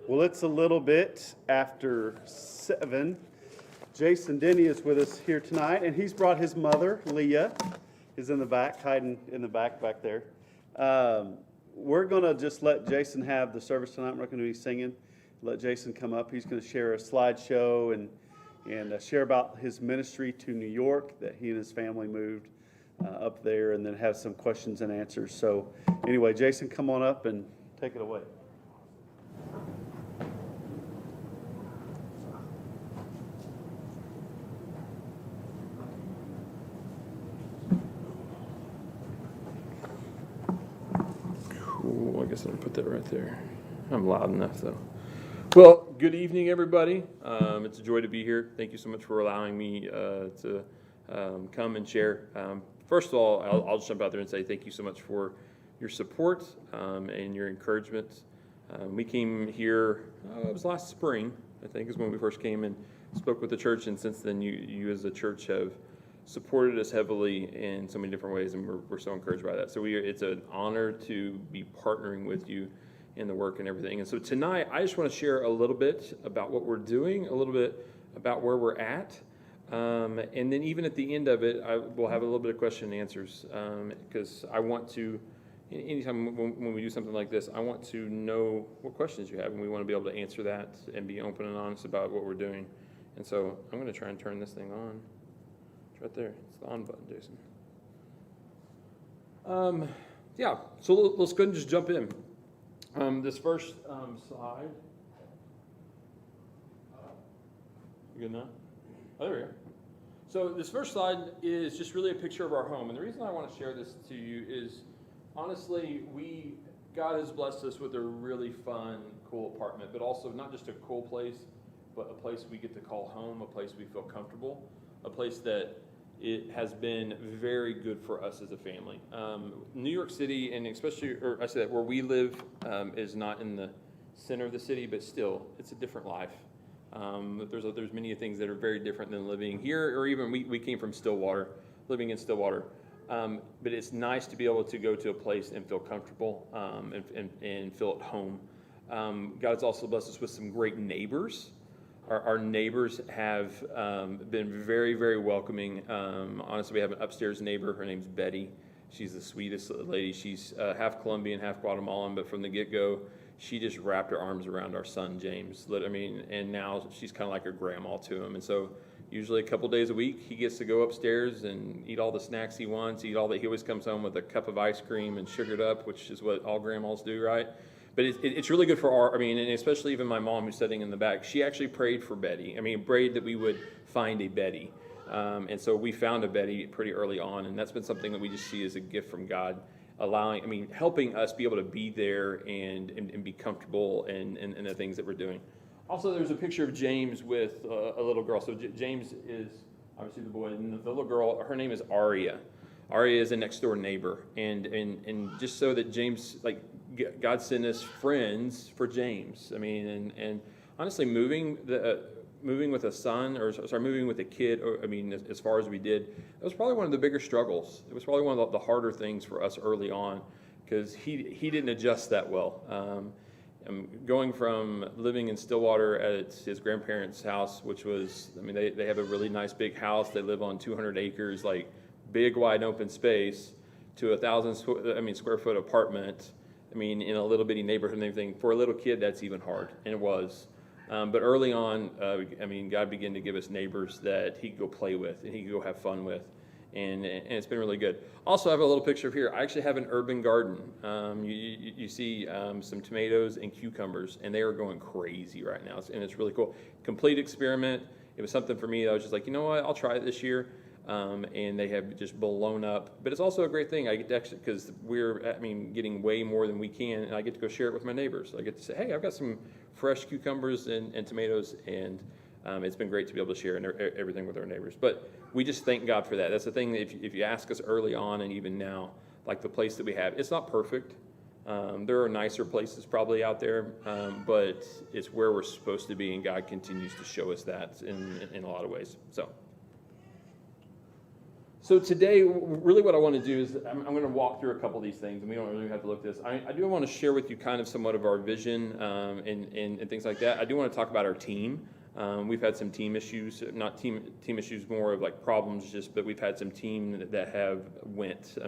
Well, it's a little bit after 7. Jason Denny is with us here tonight, and he's brought his mother, Leah, is in the back, hiding in the back there. We're going to just let Jason have the service tonight. We're not going to be singing. Let Jason come up. He's going to share a slideshow and share about his ministry to New York, that he and his family moved up there, and then have some questions and answers. So anyway, Jason, come on up and take it away. Cool, I guess I'm gonna put that right there. I'm loud enough though. Well, good evening, everybody. It's a joy to be here. Thank you so much for allowing me to come and share. First of all, I'll just jump out there and say thank you so much for your support and your encouragement. We came here, it was last spring, I think, is when we first came and spoke with the church, and since then you as a church have supported us heavily in so many different ways, and we're so encouraged by that. So it's an honor to be partnering with you in the work and everything. And so tonight, I just want to share a little bit about what we're doing, a little bit about where we're at, and then even at the end of it, we'll have a little bit of question and answers, because I want to, anytime when we do something like this, I want to know what questions you have, and we want to be able to answer that and be open and honest about what we're doing. And so I'm going to try and turn this thing on. It's right there. It's the on button, Jason. Yeah, so let's go ahead and just jump in. This first slide. You good now? Oh, there we go. So this first slide is just really a picture of our home. And the reason I want to share this to you is, honestly, God has blessed us with a really fun, cool apartment, but also not just a cool place, but a place we get to call home, a place we feel comfortable, a place that it has been very good for us as a family. New York City, and especially, or I say that where we live, is not in the center of the city, but still, it's a different life. There's many things that are very different than living here, or even we came from Stillwater, living in Stillwater. But it's nice to be able to go to a place and feel comfortable and feel at home. God's also blessed us with some great neighbors. Our neighbors have been very, very welcoming. Honestly, we have an upstairs neighbor. Her name's Betty. She's the sweetest lady. She's half Colombian, half Guatemalan, but from the get-go, she just wrapped her arms around our son, James. And now she's kind of like a grandma to him. And so usually a couple days a week, he gets to go upstairs and eat all the snacks he wants, he always comes home with a cup of ice cream and sugared up, which is what all grandmas do, right? But it's really good for and especially even my mom who's sitting in the back, she actually prayed for Betty. Prayed that we would find a Betty. And so we found a Betty pretty early on, and that's been something that we just see as a gift from God, helping us be able to be there and be comfortable in the things that we're doing. Also, there's a picture of James with a little girl. So James is obviously the boy, and the little girl, her name is Aria. Aria is a next door neighbor, and just so that James, God sent us friends for James. And honestly, moving with a son, moving with a kid, as far as we did, it was probably one of the bigger struggles. It was probably one of the harder things for us early on, because he didn't adjust that well. Going from living in Stillwater at his grandparents' house, which was, they have a really nice big house. They live on 200 acres, big wide open space, to 1,000 square foot apartment. In a little bitty neighborhood and everything. For a little kid, that's even hard, and it was. But early on, God began to give us neighbors that he could go play with and he could go have fun with, and it's been really good. Also, I have a little picture of here. I actually have an urban garden. You see some tomatoes and cucumbers, and they are going crazy right now, and it's really cool. Complete experiment. It was something for me that I was just like, you know what, I'll try it this year. And they have just blown up. But it's also a great thing. I get to actually, because we're, getting way more than we can, and I get to go share it with my neighbors. I get to say, hey, I've got some fresh cucumbers and tomatoes, and it's been great to be able to share everything with our neighbors. But we just thank God for that. That's the thing, if you ask us early on and even now, the place that we have, it's not perfect. There are nicer places probably out there, but it's where we're supposed to be, and God continues to show us that in a lot of ways. So. So today, really what I want to do is I'm going to walk through a couple of these things, and we don't really have to look at this. I do want to share with you kind of somewhat of our vision and things like that. I do want to talk about our team. We've had some team issues, not team issues, more of like problems, but we've had some team that have went,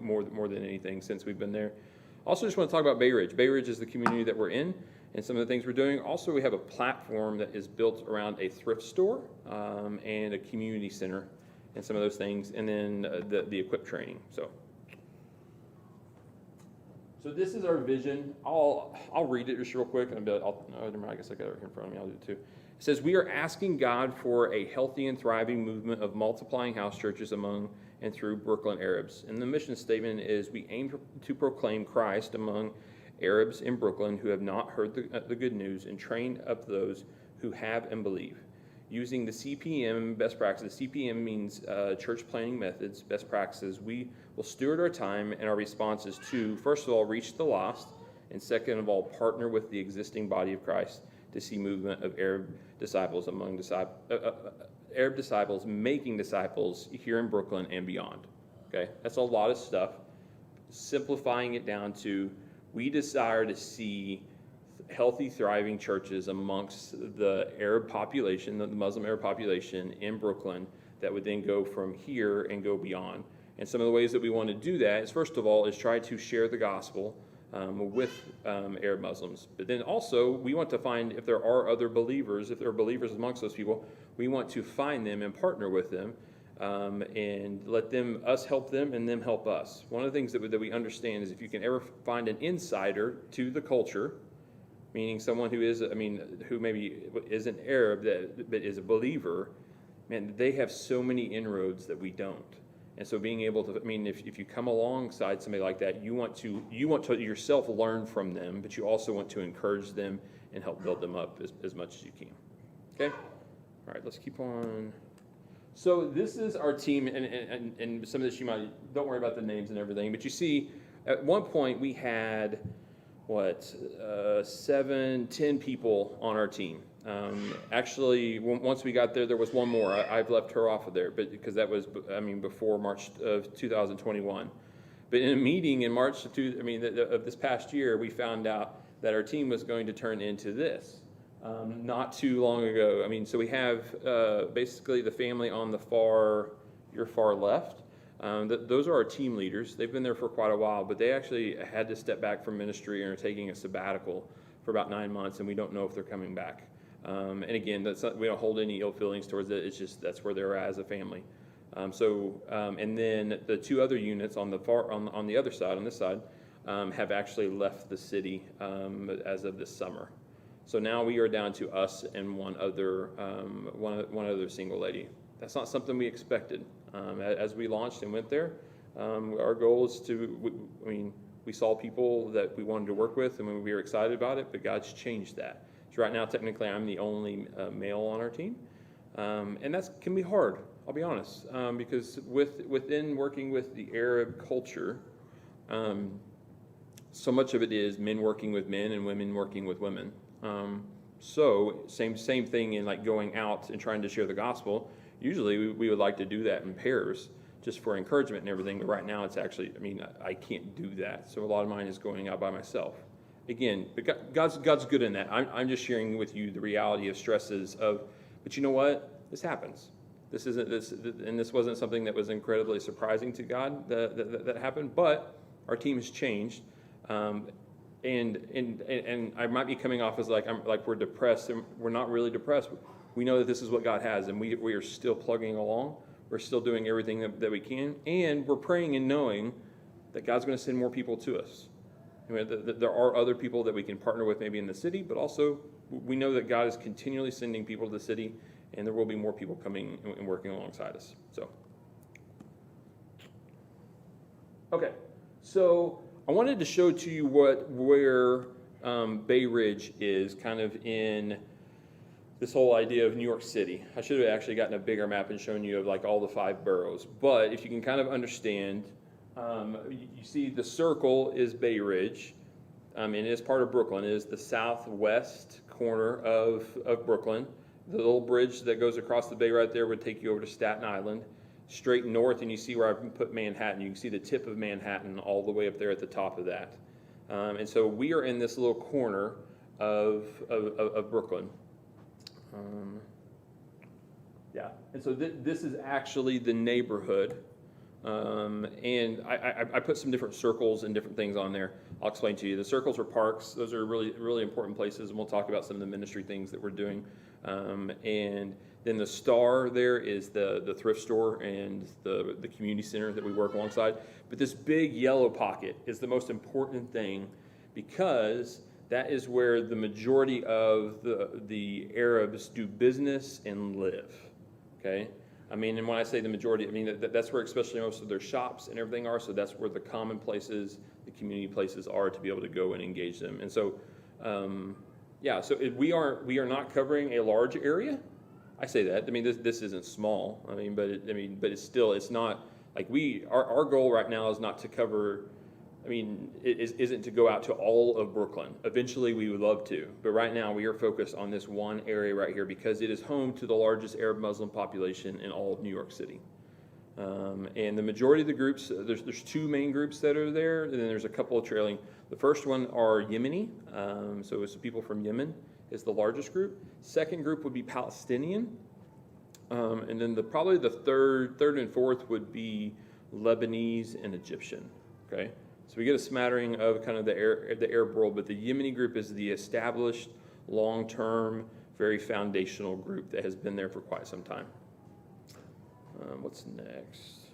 more than anything since we've been there. Also, just want to talk about Bay Ridge. Bay Ridge is the community that we're in and some of the things we're doing. Also, we have a platform that is built around a thrift store and a community center and some of those things, and then the equip training. So this is our vision. I'll read it just real quick, and I guess I got it here in front of me. I'll do it too. It says, we are asking God for a healthy and thriving movement of multiplying house churches among and through Brooklyn Arabs. And the mission statement is, we aim to proclaim Christ among Arabs in Brooklyn who have not heard the good news, and train up those who have and believe. Using the CPM best practices. CPM means church planning methods, best practices. We will steward our time and our responses to, first of all, reach the lost, and second of all, partner with the existing body of Christ to see movement of Arab disciples Arab disciples making disciples here in Brooklyn and beyond. Okay, that's a lot of stuff. Simplifying it down to, we desire to see healthy, thriving churches amongst the Arab population, the Muslim Arab population in Brooklyn, that would then go from here and go beyond. And some of the ways that we want to do that is, first of all, is try to share the gospel with Arab Muslims. But then also, we want to find, if there are other believers, if there are believers amongst those people, we want to find them and partner with them and let us help them and them help us. One of the things that we understand is, if you can ever find an insider to the culture, meaning someone who maybe isn't Arab but is a believer, man, they have so many inroads that we don't. And so being able to, if you come alongside somebody like that, you want to yourself learn from them, but you also want to encourage them and help build them up as much as you can. Okay? All right, let's keep on. So this is our team, and some of this don't worry about the names and everything, but you see, at one point we had, 7, 10 people on our team. Actually, once we got there was one more. I've left her off of there, but because that was, before March of 2021. But in a meeting in March of this past year, we found out that our team was going to turn into this. Not too long ago. So we have basically the family on your far left. Those are our team leaders. They've been there for quite a while, but they actually had to step back from ministry and are taking a sabbatical for about 9 months, and we don't know if they're coming back. And again, we don't hold any ill feelings towards it. It's just that's where they're at as a family. And then the 2 other units on the other side, on this side, have actually left the city as of this summer. So now we are down to us and one other single lady. That's not something we expected. As we launched and went there, our goal is we saw people that we wanted to work with, and we were excited about it, but God's changed that. So right now, technically, I'm the only male on our team, and that can be hard, I'll be honest, because within working with the Arab culture, so much of it is men working with men and women working with women. So same thing in like going out and trying to share the gospel. Usually we would like to do that in pairs just for encouragement and everything, but right now it's actually, I can't do that. So a lot of mine is going out by myself. Again, but God's good in that. I'm just sharing with you the reality of stresses but you know what? This happens. This wasn't something that was incredibly surprising to God that happened, but our team has changed. And I might be coming off as like we're depressed, and we're not really depressed. We know that this is what God has, and we are still plugging along. We're still doing everything that we can, and we're praying and knowing that God's going to send more people to us. There are other people that we can partner with maybe in the city, but also we know that God is continually sending people to the city, and there will be more people coming and working alongside us. So, okay, so I wanted to show to you where Bay Ridge is kind of in this whole idea of New York City. I should have actually gotten a bigger map and shown you of like all the 5 boroughs. But if you can kind of understand, you see the circle is Bay Ridge, and it is part of Brooklyn. It is the southwest corner of Brooklyn. The little bridge that goes across the bay right there would take you over to Staten Island. straight north, and you see where I put Manhattan. You can see the tip of Manhattan all the way up there at the top of that. And so we are in this little corner of Brooklyn. Yeah, and so this is actually the neighborhood. And I put some different circles and different things on there. I'll explain to you. The circles are parks. Those are really, really important places, and we'll talk about some of the ministry things that we're doing. And then the star there is the thrift store and the community center that we work alongside. But this big yellow pocket is the most important thing, because that is where the majority of the Arabs do business and live. Okay? I mean, and when I say the majority, I mean that's where especially most of their shops and everything are. So that's where the common places, the community places are to be able to go and engage them. And so, yeah, so we are not covering a large area. I say that. I mean, this isn't small. I mean, but it's still, it's not like our goal right now is not to cover. I mean, it isn't to go out to all of Brooklyn. Eventually, we would love to, but right now we are focused on this one area right here because it is home to the largest Arab Muslim population in all of New York City. And the majority of the groups, there's two main groups that are there, and then there's a couple of trailing. The first one are Yemeni, so it's people from Yemen is the largest group. Second group would be Palestinian, and then probably the third and fourth would be Lebanese and Egyptian. Okay. So we get a smattering of kind of the Arab world, but the Yemeni group is the established, long-term, very foundational group that has been there for quite some time. What's next?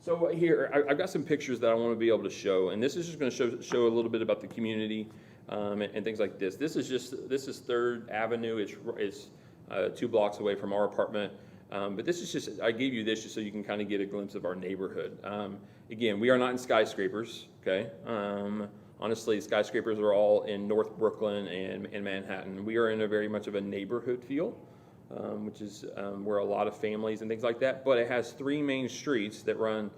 So here, I've got some pictures that I want to be able to show, and this is just going to show a little bit about the community and things like this. This is 3rd Avenue. It's 2 blocks away from our apartment. But this is just, I gave you this just so you can kind of get a glimpse of our neighborhood. Again, we are not in skyscrapers, okay? Honestly, skyscrapers are all in North Brooklyn and Manhattan. We are in a very much of a neighborhood feel, which is where a lot of families and things like that. But it has 3 main streets that run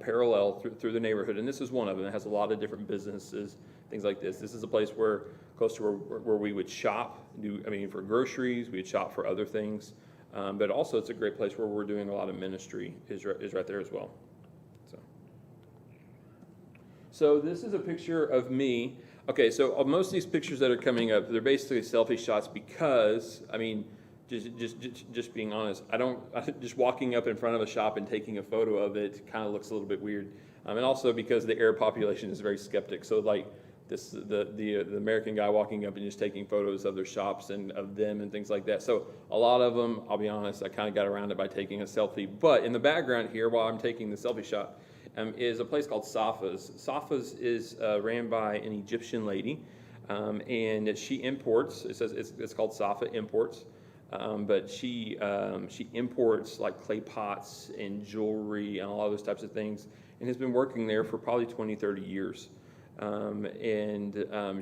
parallel through the neighborhood, and this is one of them. It has a lot of different businesses, things like this. This is a place where, close to where we would shop, for groceries, we would shop for other things. But also it's a great place where we're doing a lot of ministry is right there as well. So this is a picture of me. Okay, so most of these pictures that are coming up, they're basically selfie shots because, just being honest, just walking up in front of a shop and taking a photo of it kind of looks a little bit weird. And also because the Arab population is very skeptic. So like the American guy walking up and just taking photos of their shops and of them and things like that. So a lot of them, I'll be honest, I kind of got around it by taking a selfie. But in the background here, while I'm taking the selfie shot, is a place called Safa's. Safa's is ran by an Egyptian lady, and she imports. It says it's called Safa Imports, but she imports like clay pots and jewelry and all those types of things, and has been working there for probably 20, 30 years.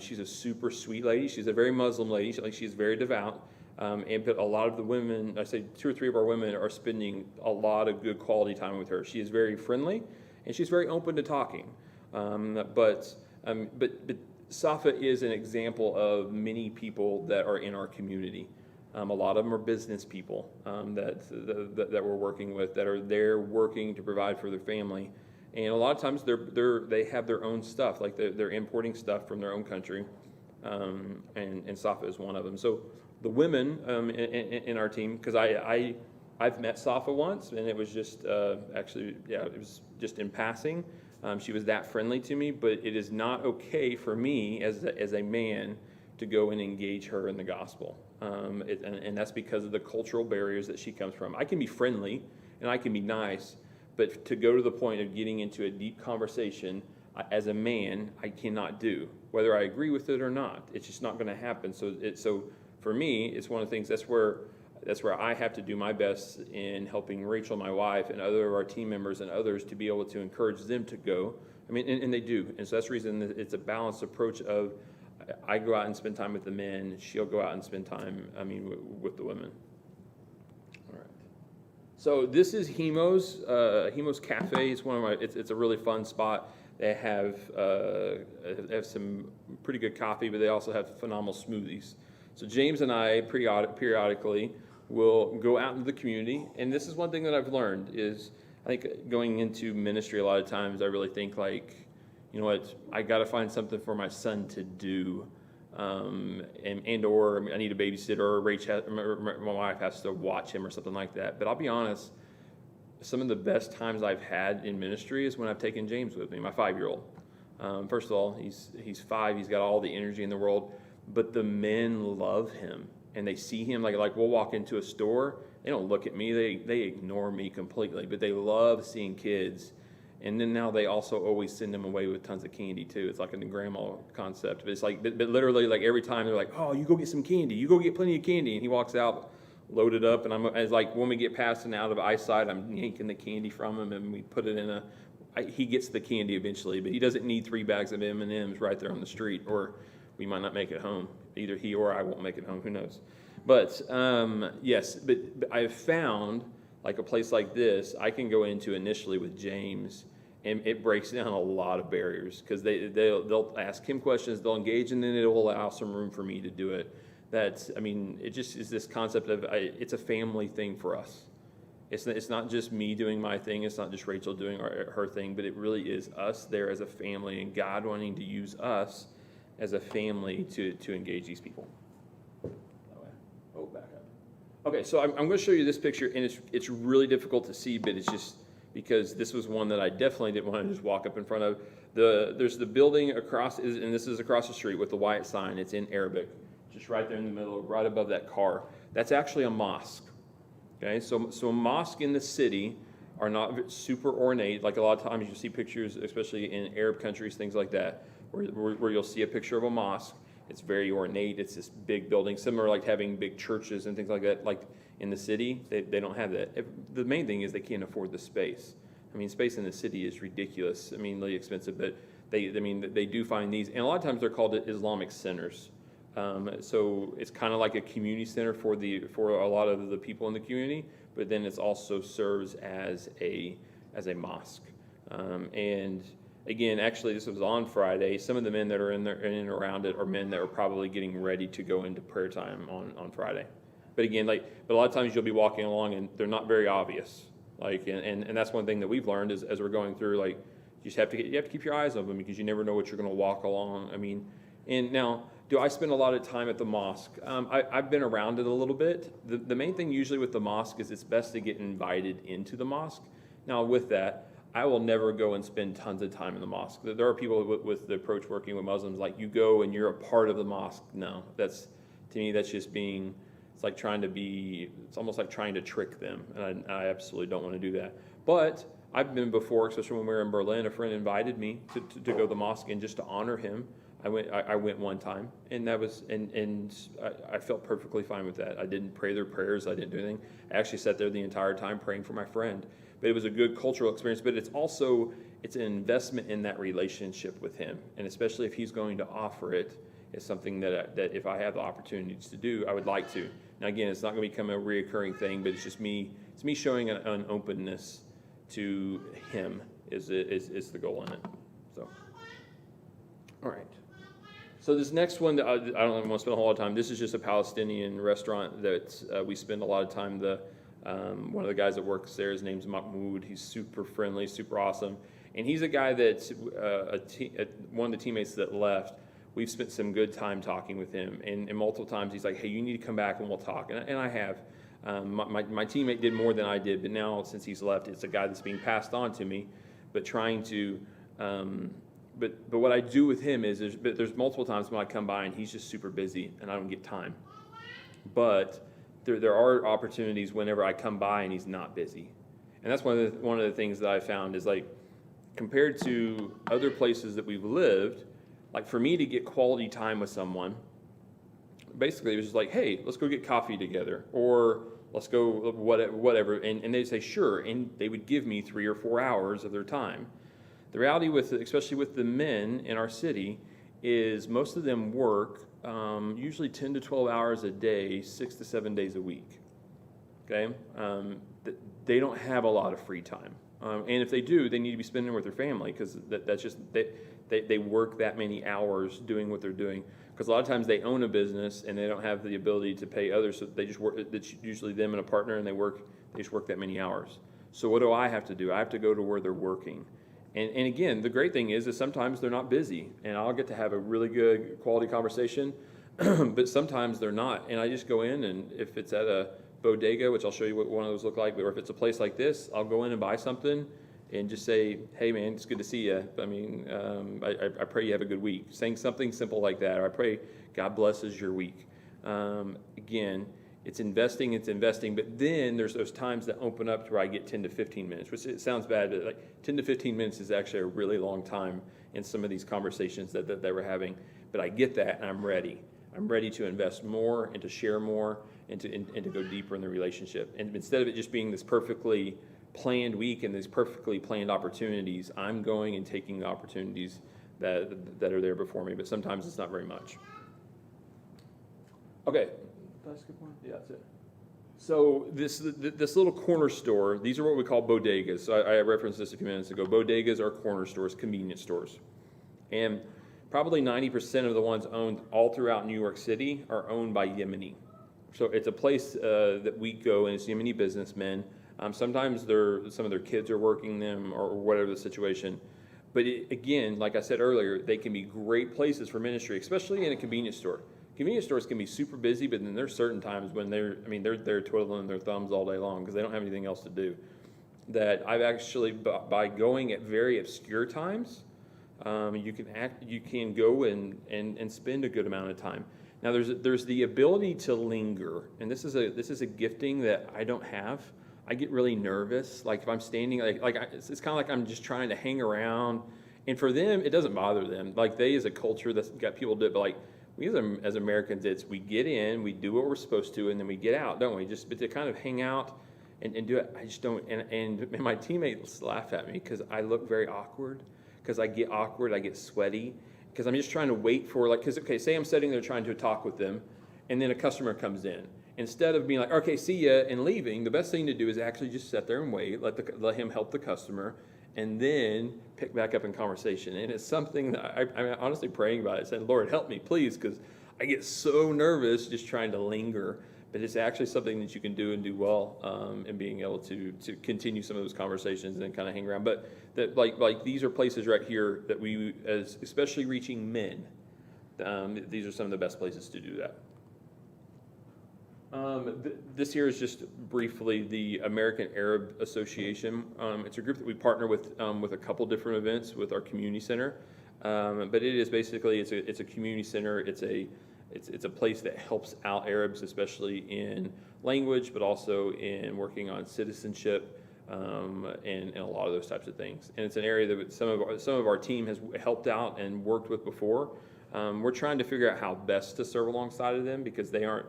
She's a super sweet lady. She's a very Muslim lady. She's very devout. But a lot of the women, I say 2 or 3 of our women, are spending a lot of good quality time with her. She is very friendly, and she's very open to talking. But Safa is an example of many people that are in our community. A lot of them are business people that we're working with, that are there working to provide for their family. And a lot of times they have their own stuff, like they're importing stuff from their own country, and Safa is one of them. So the women in our team, because I've met Safa once, and it was just it was just in passing. She was that friendly to me, but it is not okay for me as a man to go and engage her in the gospel, and that's because of the cultural barriers that she comes from. I can be friendly and I can be nice. But to go to the point of getting into a deep conversation as a man, I cannot do, whether I agree with it or not. It's just not going to happen. So for me, it's one of the things. That's where I have to do my best in helping Rachel, my wife, and other of our team members and others to be able to encourage them to go. And they do. And so that's the reason that it's a balanced approach of I go out and spend time with the men. She'll go out and spend time. With the women. So this is Hemo's Cafe. It's it's a really fun spot. They have some pretty good coffee, but they also have phenomenal smoothies. So James and I periodically will go out into the community. And this is one thing that I've learned is, I think going into ministry a lot of times, I really think like, you know what, I got to find something for my son to do. Or I need a babysitter, or Rachel, my wife has to watch him or something like that. But I'll be honest, some of the best times I've had in ministry is when I've taken James with me, my 5-year-old. First of all, he's 5, he's got all the energy in the world, but the men love him, and they see him like we'll walk into a store, they don't look at me, they ignore me completely, but they love seeing kids. And then now they also always send them away with tons of candy too. It's like a grandma concept. But it's like, but literally like every time they're like, oh, you go get some candy. You go get plenty of candy. And he walks out loaded up. And it's like when we get past and out of eyesight, I'm yanking the candy from him and we put it in he gets the candy eventually, but he doesn't need 3 bags of M&Ms right there on the street, or we might not make it home. Either he or I won't make it home. Who knows? But yes, but I've found like a place like this, I can go into initially with James, and it breaks down a lot of barriers because they'll ask him questions, they'll engage, and then it will allow some room for me to do it. It just is this concept of it's a family thing for us. It's not just me doing my thing, it's not just Rachel doing her thing, but it really is us there as a family, and God wanting to use us as a family to engage these people. Oh, back up. Okay, so I'm going to show you this picture, and it's really difficult to see, but it's just because this was one that I definitely didn't want to just walk up in front of. There's the building across, and this is across the street with the white sign. It's in Arabic, just right there in the middle, right above that car. That's actually a mosque. Okay, so a mosque in the city are not super ornate. Like a lot of times you see pictures, especially in Arab countries, things like that, where you'll see a picture of a mosque. It's very ornate. It's this big building, similar like having big churches and things like that. Like in the city, they don't have that. The main thing is they can't afford the space. I mean, space in the city is ridiculous. I mean, really expensive, but they do find these, and a lot of times they're called Islamic centers. So it's kind of like a community center for a lot of the people in the community, but then it also serves as a mosque. And again, actually, this was on Friday. Some of the men that are in and around it are men that are probably getting ready to go into prayer time on Friday. But again, but a lot of times you'll be walking along and they're not very obvious. And that's one thing that we've learned is as we're going through, you just have to keep your eyes on them because you never know what you're going to walk along. I mean, and now, do I spend a lot of time at the mosque? I've been around it a little bit. The main thing usually with the mosque is it's best to get invited into the mosque. Now, with that, I will never go and spend tons of time in the mosque. There are people with the approach working with Muslims, like you go and you're a part of the mosque. No, to me, that's just being, it's almost like trying to trick them. And I absolutely don't want to do that. But I've been before, especially when we were in Berlin, a friend invited me to go to the mosque, and just to honor him, I went one time, and that was, and I felt perfectly fine with that. I didn't pray their prayers. I didn't do anything. I actually sat there the entire time praying for my friend. But it was a good cultural experience, but it's an investment in that relationship with him. And especially if he's going to offer it, it's something that if I have the opportunities to do, I would like to. Now again, it's not going to become a reoccurring thing, but it's me showing an openness to him is the goal in it. So, all right. So this next one, I don't want to spend a whole lot of time. This is just a Palestinian restaurant that we spend a lot of time. One of the guys that works there, his name's Mahmoud. He's super friendly, super awesome. And he's a guy that one of the teammates that left, we've spent some good time talking with him. And multiple times he's like, hey, you need to come back and we'll talk. And I have. My teammate did more than I did, but now since he's left, it's a guy that's being passed on to me. But trying to, but what I do with him is there's multiple times when I come by and he's just super busy and I don't get time. But there are opportunities whenever I come by and he's not busy. And that's one of the things that I found is compared to other places that we've lived, for me to get quality time with someone, basically it was just like, hey, let's go get coffee together, or let's go whatever. And they'd say, sure, and they would give me 3 or 4 hours of their time. The reality especially with the men in our city, is most of them work usually 10 to 12 hours a day, 6 to 7 days a week. Okay, they don't have a lot of free time, and if they do, they need to be spending it with their family because that's just they work that many hours doing what they're doing. Because a lot of times they own a business and they don't have the ability to pay others, so they just work. It's usually them and a partner, and they just work that many hours. So what do I have to do? I have to go to where they're working. And again, the great thing is sometimes they're not busy, and I'll get to have a really good quality conversation, but sometimes they're not. And I just go in, and if it's at a bodega, which I'll show you what one of those look like, or if it's a place like this, I'll go in and buy something and just say, hey man, it's good to see you. I mean, I pray you have a good week. Saying something simple like that, or I pray God blesses your week. Again, it's investing, but then there's those times that open up to where I get 10 to 15 minutes, which it sounds bad, but like 10 to 15 minutes is actually a really long time in some of these conversations that we're having. But I get that, and I'm ready. I'm ready to invest more and to share more and to go deeper in the relationship. And instead of it just being this perfectly planned week and these perfectly planned opportunities, I'm going and taking the opportunities that are there before me, but sometimes it's not very much. Okay, did I skip one? Yeah, that's it. So this little corner store, these are what we call bodegas. So I referenced this a few minutes ago. Bodegas are corner stores, convenience stores. And probably 90% of the ones owned all throughout New York City are owned by Yemeni. So it's a place that we go, and it's Yemeni businessmen. Sometimes some of their kids are working them, or whatever the situation. But again, like I said earlier, they can be great places for ministry, especially in a convenience store. Convenience stores can be super busy, but then there's certain times when they're twiddling their thumbs all day long because they don't have anything else to do. That I've actually, by going at very obscure times, you can go and spend a good amount of time. Now there's the ability to linger, and this is a gifting that I don't have. I get really nervous, like if I'm standing, it's kind of like I'm just trying to hang around, and for them it doesn't bother them. Like they, as a culture, that's got people do it, but like we as Americans, we get in, we do what we're supposed to, and then we get out, don't we? But to kind of hang out and do it, I just don't. And my teammates laugh at me because I look very awkward. Because I get awkward, I get sweaty, because I'm just trying to wait for, say I'm sitting there trying to talk with them, and then a customer comes in. Instead of being like, okay, see ya, and leaving, the best thing to do is actually just sit there and wait, let him help the customer, and then pick back up in conversation. And it's something that I'm honestly praying about it, saying, Lord, help me, please, because I get so nervous just trying to linger. But it's actually something that you can do and do well, and being able to continue some of those conversations and then kind of hang around. But that like these are places right here that we, as especially reaching men, these are some of the best places to do that. This here is just briefly the American Arab Association. It's a group that we partner with a couple different events with our community center. But it is basically it's a community center. It's a place that helps out Arabs, especially in language, but also in working on citizenship and a lot of those types of things. And it's an area that some of our team has helped out and worked with before. We're trying to figure out how best to serve alongside of them because they aren't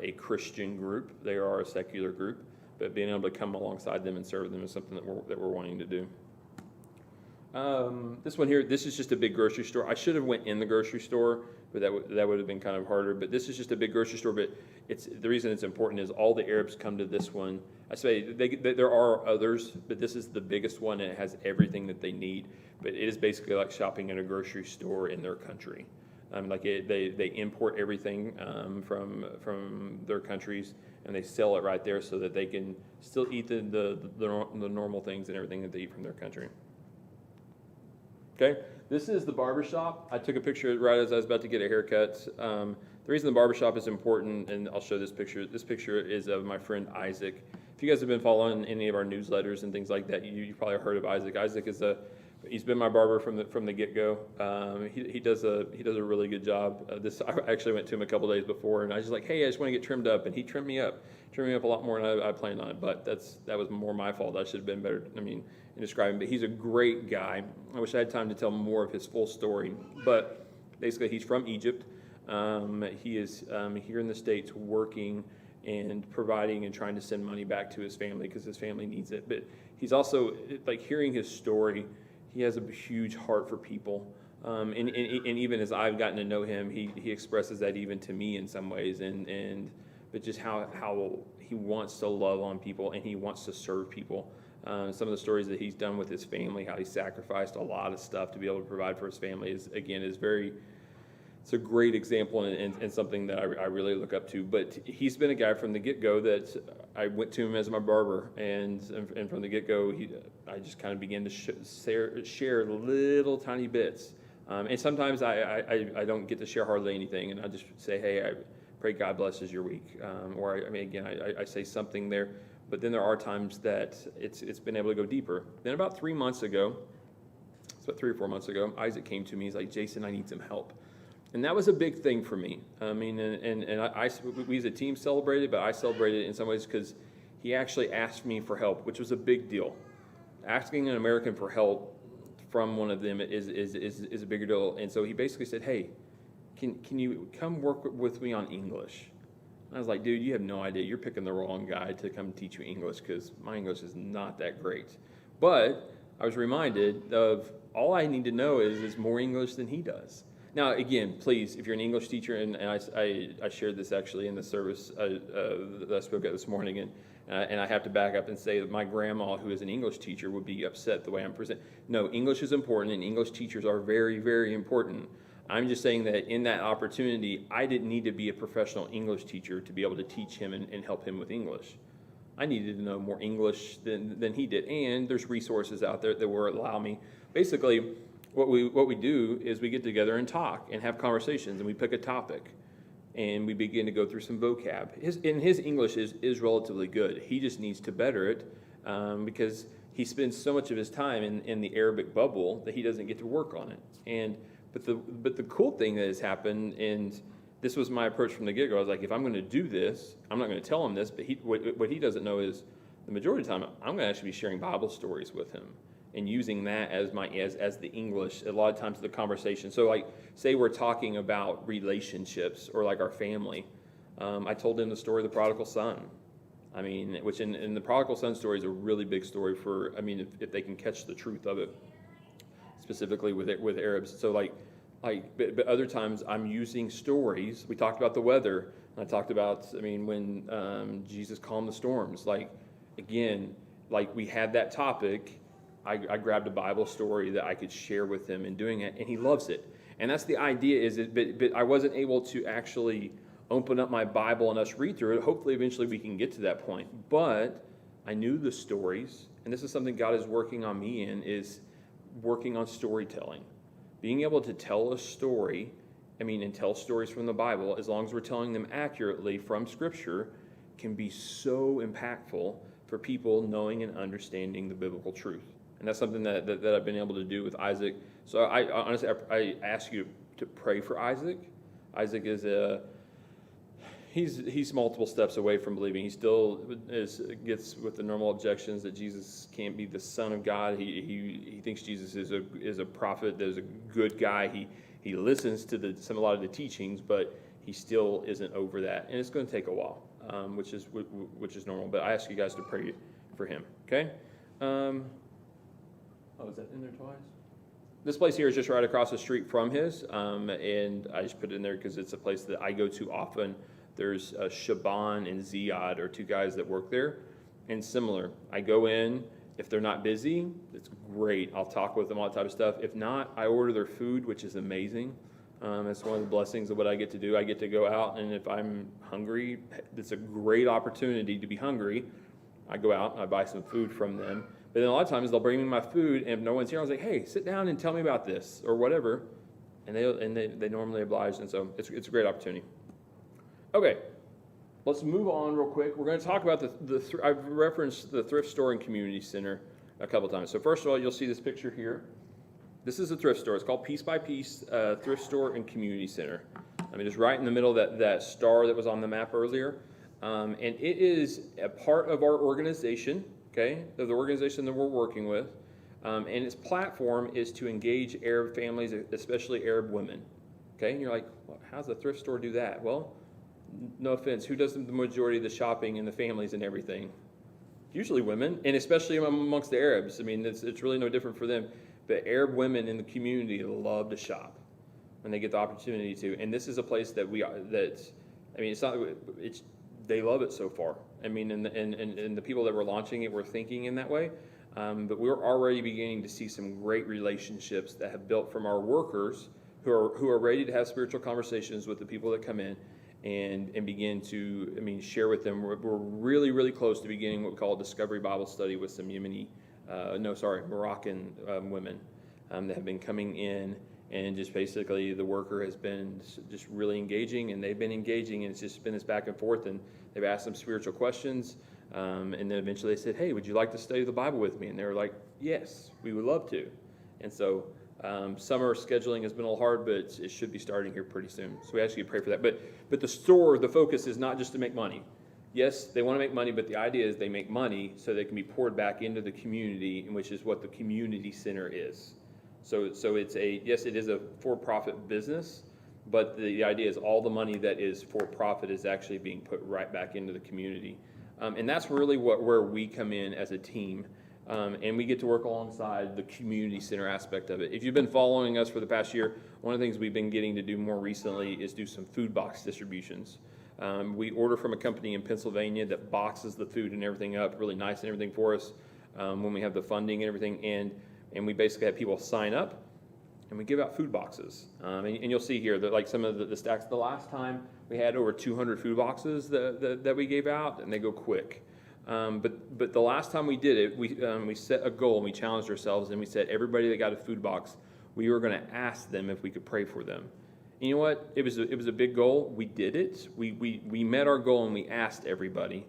a Christian group; they are a secular group. But being able to come alongside them and serve them is something that we're wanting to do. This one here, this is just a big grocery store. I should have went in the grocery store, but that would have been kind of harder. But this is just a big grocery store. But the reason it's important is all the Arabs come to this one. I say there are others, but this is the biggest one, and it has everything that they need. But it is basically like shopping at a grocery store in their country. They import everything from their countries, and they sell it right there so that they can still eat the normal things and everything that they eat from their country. Okay, this is the barbershop. I took a picture right as I was about to get a haircut. The reason the barbershop is important, and I'll show this picture is of my friend Isaac. If you guys have been following any of our newsletters and things like that, you probably heard of Isaac. Isaac he's been my barber from the get-go. He does a really good job. I actually went to him a couple days before, and I was just like, hey, I just want to get trimmed up, and he trimmed me up a lot more than I planned on it. But that was more my fault. I should have been better. In describing, but he's a great guy. I wish I had time to tell more of his full story. But basically, he's from Egypt. He is here in the States working and providing and trying to send money back to his family because his family needs it. But he's also, like, hearing his story, he has a huge heart for people. And even as I've gotten to know him, he expresses that even to me in some ways. But just how he wants to love on people and he wants to serve people. Some of the stories that he's done with his family, how he sacrificed a lot of stuff to be able to provide for his family is it's a great example and something that I really look up to. But he's been a guy from the get-go that I went to him as my barber, and from the get-go, I just kind of began to share little tiny bits. And sometimes I don't get to share hardly anything, and I just say, hey, I pray God blesses your week. I say something there. But then there are times that it's been able to go deeper. Then about 3 months ago, it's about 3 or 4 months ago, Isaac came to me. He's like, Jason, I need some help. And that was a big thing for me. I mean, we as a team celebrated, but I celebrated in some ways because he actually asked me for help, which was a big deal. Asking an American for help from one of them is a bigger deal. And so he basically said, hey, can you come work with me on English? And I was like, dude, you have no idea. You're picking the wrong guy to come teach you English because my English is not that great. But I was reminded of all I need to know is more English than he does. Now, again, please, if you're an English teacher, and I shared this actually in the service that I spoke at this morning, and I have to back up and say that my grandma, who is an English teacher, would be upset the way I'm presenting. No, English is important, and English teachers are very, very important. I'm just saying that in that opportunity, I didn't need to be a professional English teacher to be able to teach him and help him with English. I needed to know more English than he did, and there's resources out there that will allow me. Basically, what we do is we get together and talk and have conversations, and we pick a topic, and we begin to go through some vocab. His English is relatively good. He just needs to better it because he spends so much of his time in the Arabic bubble that he doesn't get to work on it. But the cool thing that has happened, and this was my approach from the get-go, I was like, if I'm going to do this, I'm not going to tell him this, but what he doesn't know is the majority of the time, I'm going to actually be sharing Bible stories with him and using that as the English, a lot of times the conversation. So like, say we're talking about relationships or like our family. I told him the story of the prodigal son. I mean, which in the prodigal son story is a really big story for, I mean, if they can catch the truth of it, specifically with Arabs. So but other times I'm using stories. We talked about the weather. And I talked about, I mean, when Jesus calmed the storms. Like, again, like we had that topic. I grabbed a Bible story that I could share with him in doing it, and he loves it. And that's the idea, but I wasn't able to actually open up my Bible and us read through it. Hopefully, eventually we can get to that point. But I knew the stories, and this is something God is working on me in, is working on storytelling. Being able to tell a story, and tell stories from the Bible, as long as we're telling them accurately from Scripture, can be so impactful for people knowing and understanding the biblical truth. And that's something that I've been able to do with Isaac. So I honestly ask you to pray for Isaac. Isaac is he's multiple steps away from believing. He still gets with the normal objections that Jesus can't be the Son of God. He thinks Jesus is a prophet, that is a good guy. He listens to a lot of the teachings, but he still isn't over that, and it's going to take a while, which is normal. But I ask you guys to pray for him. Okay. Is that in there twice? This place here is just right across the street from his, and I just put it in there because it's a place that I go to often. There's Shaban and Ziad are two guys that work there, and similar. I go in. If they're not busy, it's great. I'll talk with them, all that type of stuff. If not, I order their food, which is amazing. That's one of the blessings of what I get to do. I get to go out, and if I'm hungry, it's a great opportunity to be hungry. I go out and I buy some food from them. But then a lot of times they'll bring me my food, and if no one's here, I was like, hey, sit down and tell me about this or whatever. And they normally oblige, and so it's a great opportunity. Okay, let's move on real quick. We're going to talk about I've referenced the thrift store and community center a couple times. So first of all, you'll see this picture here. This is a thrift store. It's called Piece by Piece Thrift Store and Community Center. It's right in the middle of that star that was on the map earlier. And it is a part of our organization, okay, of the organization that we're working with. And its platform is to engage Arab families, especially Arab women. Okay, and you're like, well, how does a thrift store do that? Well, no offense, who does the majority of the shopping and the families and everything? Usually women, and especially amongst the Arabs. It's really no different for them. But Arab women in the community love to shop when they get the opportunity to. And this is a place that they love it so far. I mean, and the people that were launching it were thinking in that way. But we're already beginning to see some great relationships that have built from our workers who are ready to have spiritual conversations with the people that come in and begin to, I mean, share with them. We're really, really close to beginning what we call a Discovery Bible Study with some Moroccan women that have been coming in, and just basically the worker has been just really engaging, and they've been engaging, and it's just been this back and forth, and they've asked some spiritual questions, and then eventually they said, hey, would you like to study the Bible with me? And they were like, yes, we would love to. And so summer scheduling has been a little hard, but it should be starting here pretty soon. So we actually pray for that. But the focus is not just to make money. Yes, they want to make money, but the idea is they make money so they can be poured back into the community, which is what the community center is. So it's it is a for-profit business, but the idea is all the money that is for-profit is actually being put right back into the community. And that's really where we come in as a team. And we get to work alongside the community center aspect of it. If you've been following us for the past year, one of the things we've been getting to do more recently is do some food box distributions. We order from a company in Pennsylvania that boxes the food and everything up really nice and everything for us when we have the funding and everything. And we basically have people sign up, and we give out food boxes. And you'll see here that like some of the stacks. The last time we had over 200 food boxes that we gave out, and they go quick. But the last time we did it, we set a goal and we challenged ourselves, and we said everybody that got a food box, we were going to ask them if we could pray for them. And you know what? It was a big goal. We did it. We met our goal, and we asked everybody.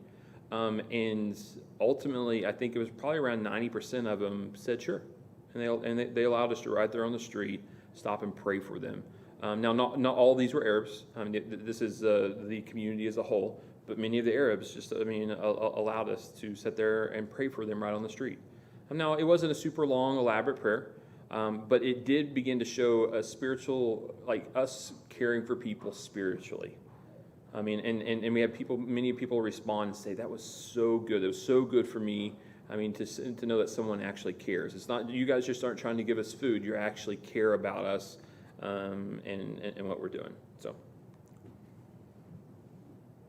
And ultimately, I think it was probably around 90% of them said sure, and they allowed us to right there on the street stop and pray for them. Now, not all these were Arabs. This is the community as a whole. But many of the Arabs allowed us to sit there and pray for them right on the street. Now, it wasn't a super long, elaborate prayer, but it did begin to show a spiritual, like us caring for people spiritually. I mean, and we had many people respond and say, that was so good. It was so good for me. I mean, to know that someone actually cares. It's not, you guys just aren't trying to give us food. You actually care about us and what we're doing. So.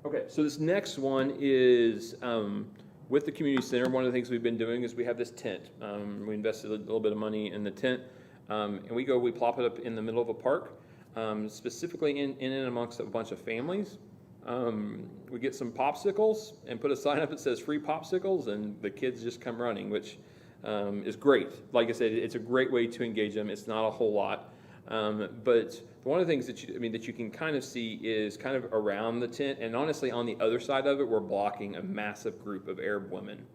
Okay, so this next one is with the community center. One of the things we've been doing is we have this tent. We invested a little bit of money in the tent, and we plop it up in the middle of a park, specifically in and amongst a bunch of families. We get some popsicles and put a sign up that says free popsicles, and the kids just come running, which is great. Like I said, it's a great way to engage them. It's not a whole lot. But one of the things that you can kind of see is kind of around the tent, and honestly on the other side of it, we're blocking a massive group of Arab women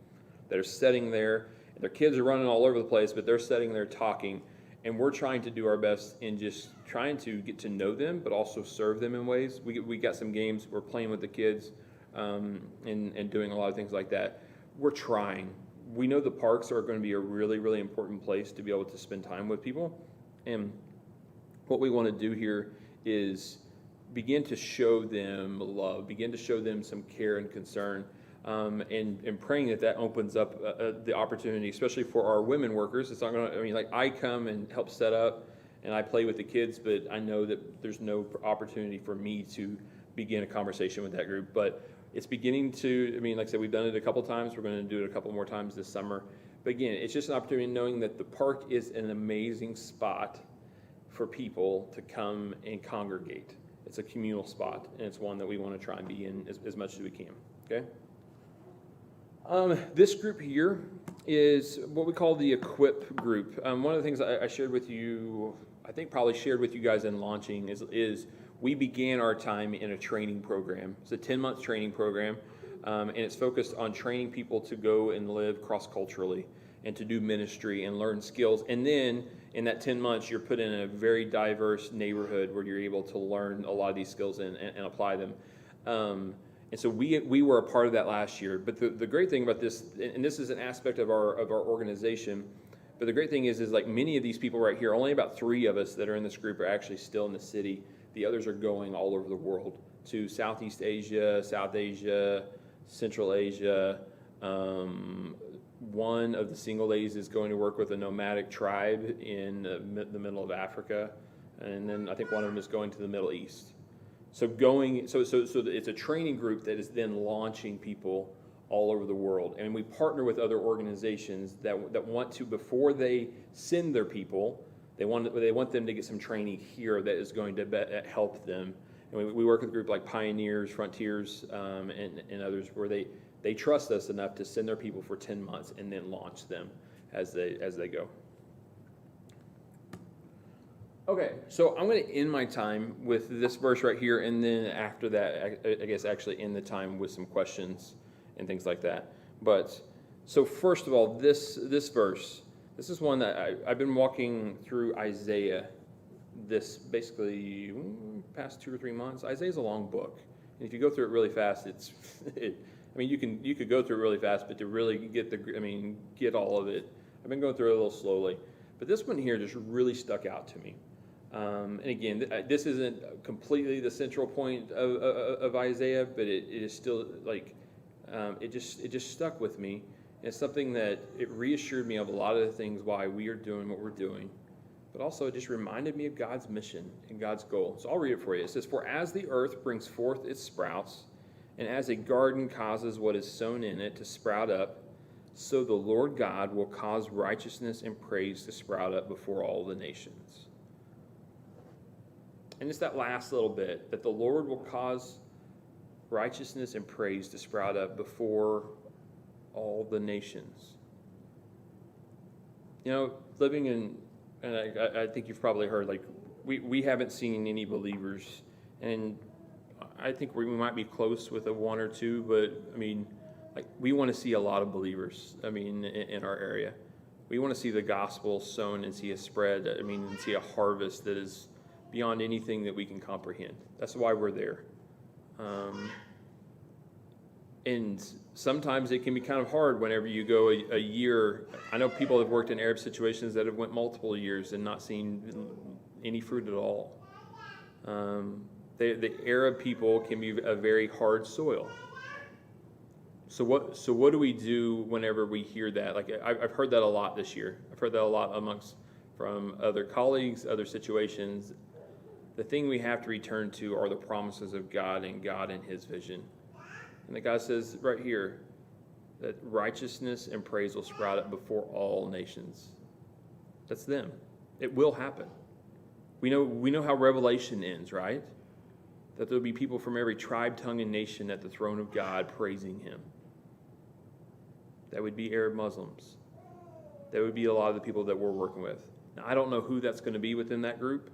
that are sitting there. Their kids are running all over the place, but they're sitting there talking, and we're trying to do our best in just trying to get to know them, but also serve them in ways. We got some games, we're playing with the kids, and doing a lot of things like that. We're trying. We know the parks are going to be a really, really important place to be able to spend time with people, and what we want to do here is begin to show them love, begin to show them some care and concern, and praying that opens up the opportunity, especially for our women workers. It's not going to, like I come and help set up and I play with the kids, but I know that there's no opportunity for me to begin a conversation with that group. But it's beginning to, like I said, we've done it a couple times. We're going to do it a couple more times this summer. But again, it's just an opportunity knowing that the park is an amazing spot for people to come and congregate. It's a communal spot, and it's one that we want to try and be in as much as we can, okay? This group here is what we call the Equip group. One of the things I shared with you, I think probably shared with you guys in launching, is we began our time in a training program. It's a 10-month training program, and it's focused on training people to go and live cross-culturally and to do ministry and learn skills. And then in that 10 months, you're put in a very diverse neighborhood where you're able to learn a lot of these skills and apply them. And so we were a part of that last year. But the great thing about this, and this is an aspect of our organization, but the great thing is like many of these people right here, only about 3 of us that are in this group are actually still in the city. The others are going all over the world to Southeast Asia, South Asia, Central Asia. One of the single ladies is going to work with a nomadic tribe in the middle of Africa, and then I think one of them is going to the Middle East. So it's a training group that is then launching people all over the world. And we partner with other organizations that want to, before they send their people, they want them to get some training here that is going to help them. And we work with a group like Pioneers, Frontiers, and others where they trust us enough to send their people for 10 months and then launch them as they go. Okay, so I'm going to end my time with this verse right here, and then after that, I guess actually end the time with some questions and things like that. But so first of all, this verse, this is one that I've been walking through Isaiah this basically past 2 or 3 months. Isaiah's a long book, and if you go through it really fast, you could go through it really fast, but to really get all of it, I've been going through it a little slowly. But this one here just really stuck out to me. And again, this isn't completely the central point of Isaiah, but it is still like it just stuck with me. And it's something that it reassured me of a lot of the things why we are doing what we're doing, but also it just reminded me of God's mission and God's goal. So I'll read it for you. It says, "For as the earth brings forth its sprouts, and as a garden causes what is sown in it to sprout up, so the Lord God will cause righteousness and praise to sprout up before all the nations." And it's that last little bit, that the Lord will cause righteousness and praise to sprout up before all the nations. You know, living in, and I think you've probably heard, like, we haven't seen any believers, and I think we might be close with a one or two, but we want to see a lot of believers, in our area. We want to see the gospel sown and see a spread, and see a harvest that is beyond anything that we can comprehend. That's why we're there. And sometimes it can be kind of hard whenever you go a year. I know people have worked in Arab situations that have went multiple years and not seen any fruit at all. The Arab people can be a very hard soil. So what do we do whenever we hear that? Like I've heard that a lot this year. I've heard that a lot from other colleagues, other situations. The thing we have to return to are the promises of God and His vision. And the God says right here that righteousness and praise will sprout up before all nations. That's them. It will happen. We know how Revelation ends, right? That there'll be people from every tribe, tongue, and nation at the throne of God praising Him. That would be Arab Muslims. That would be a lot of the people that we're working with. Now, I don't know who that's going to be within that group.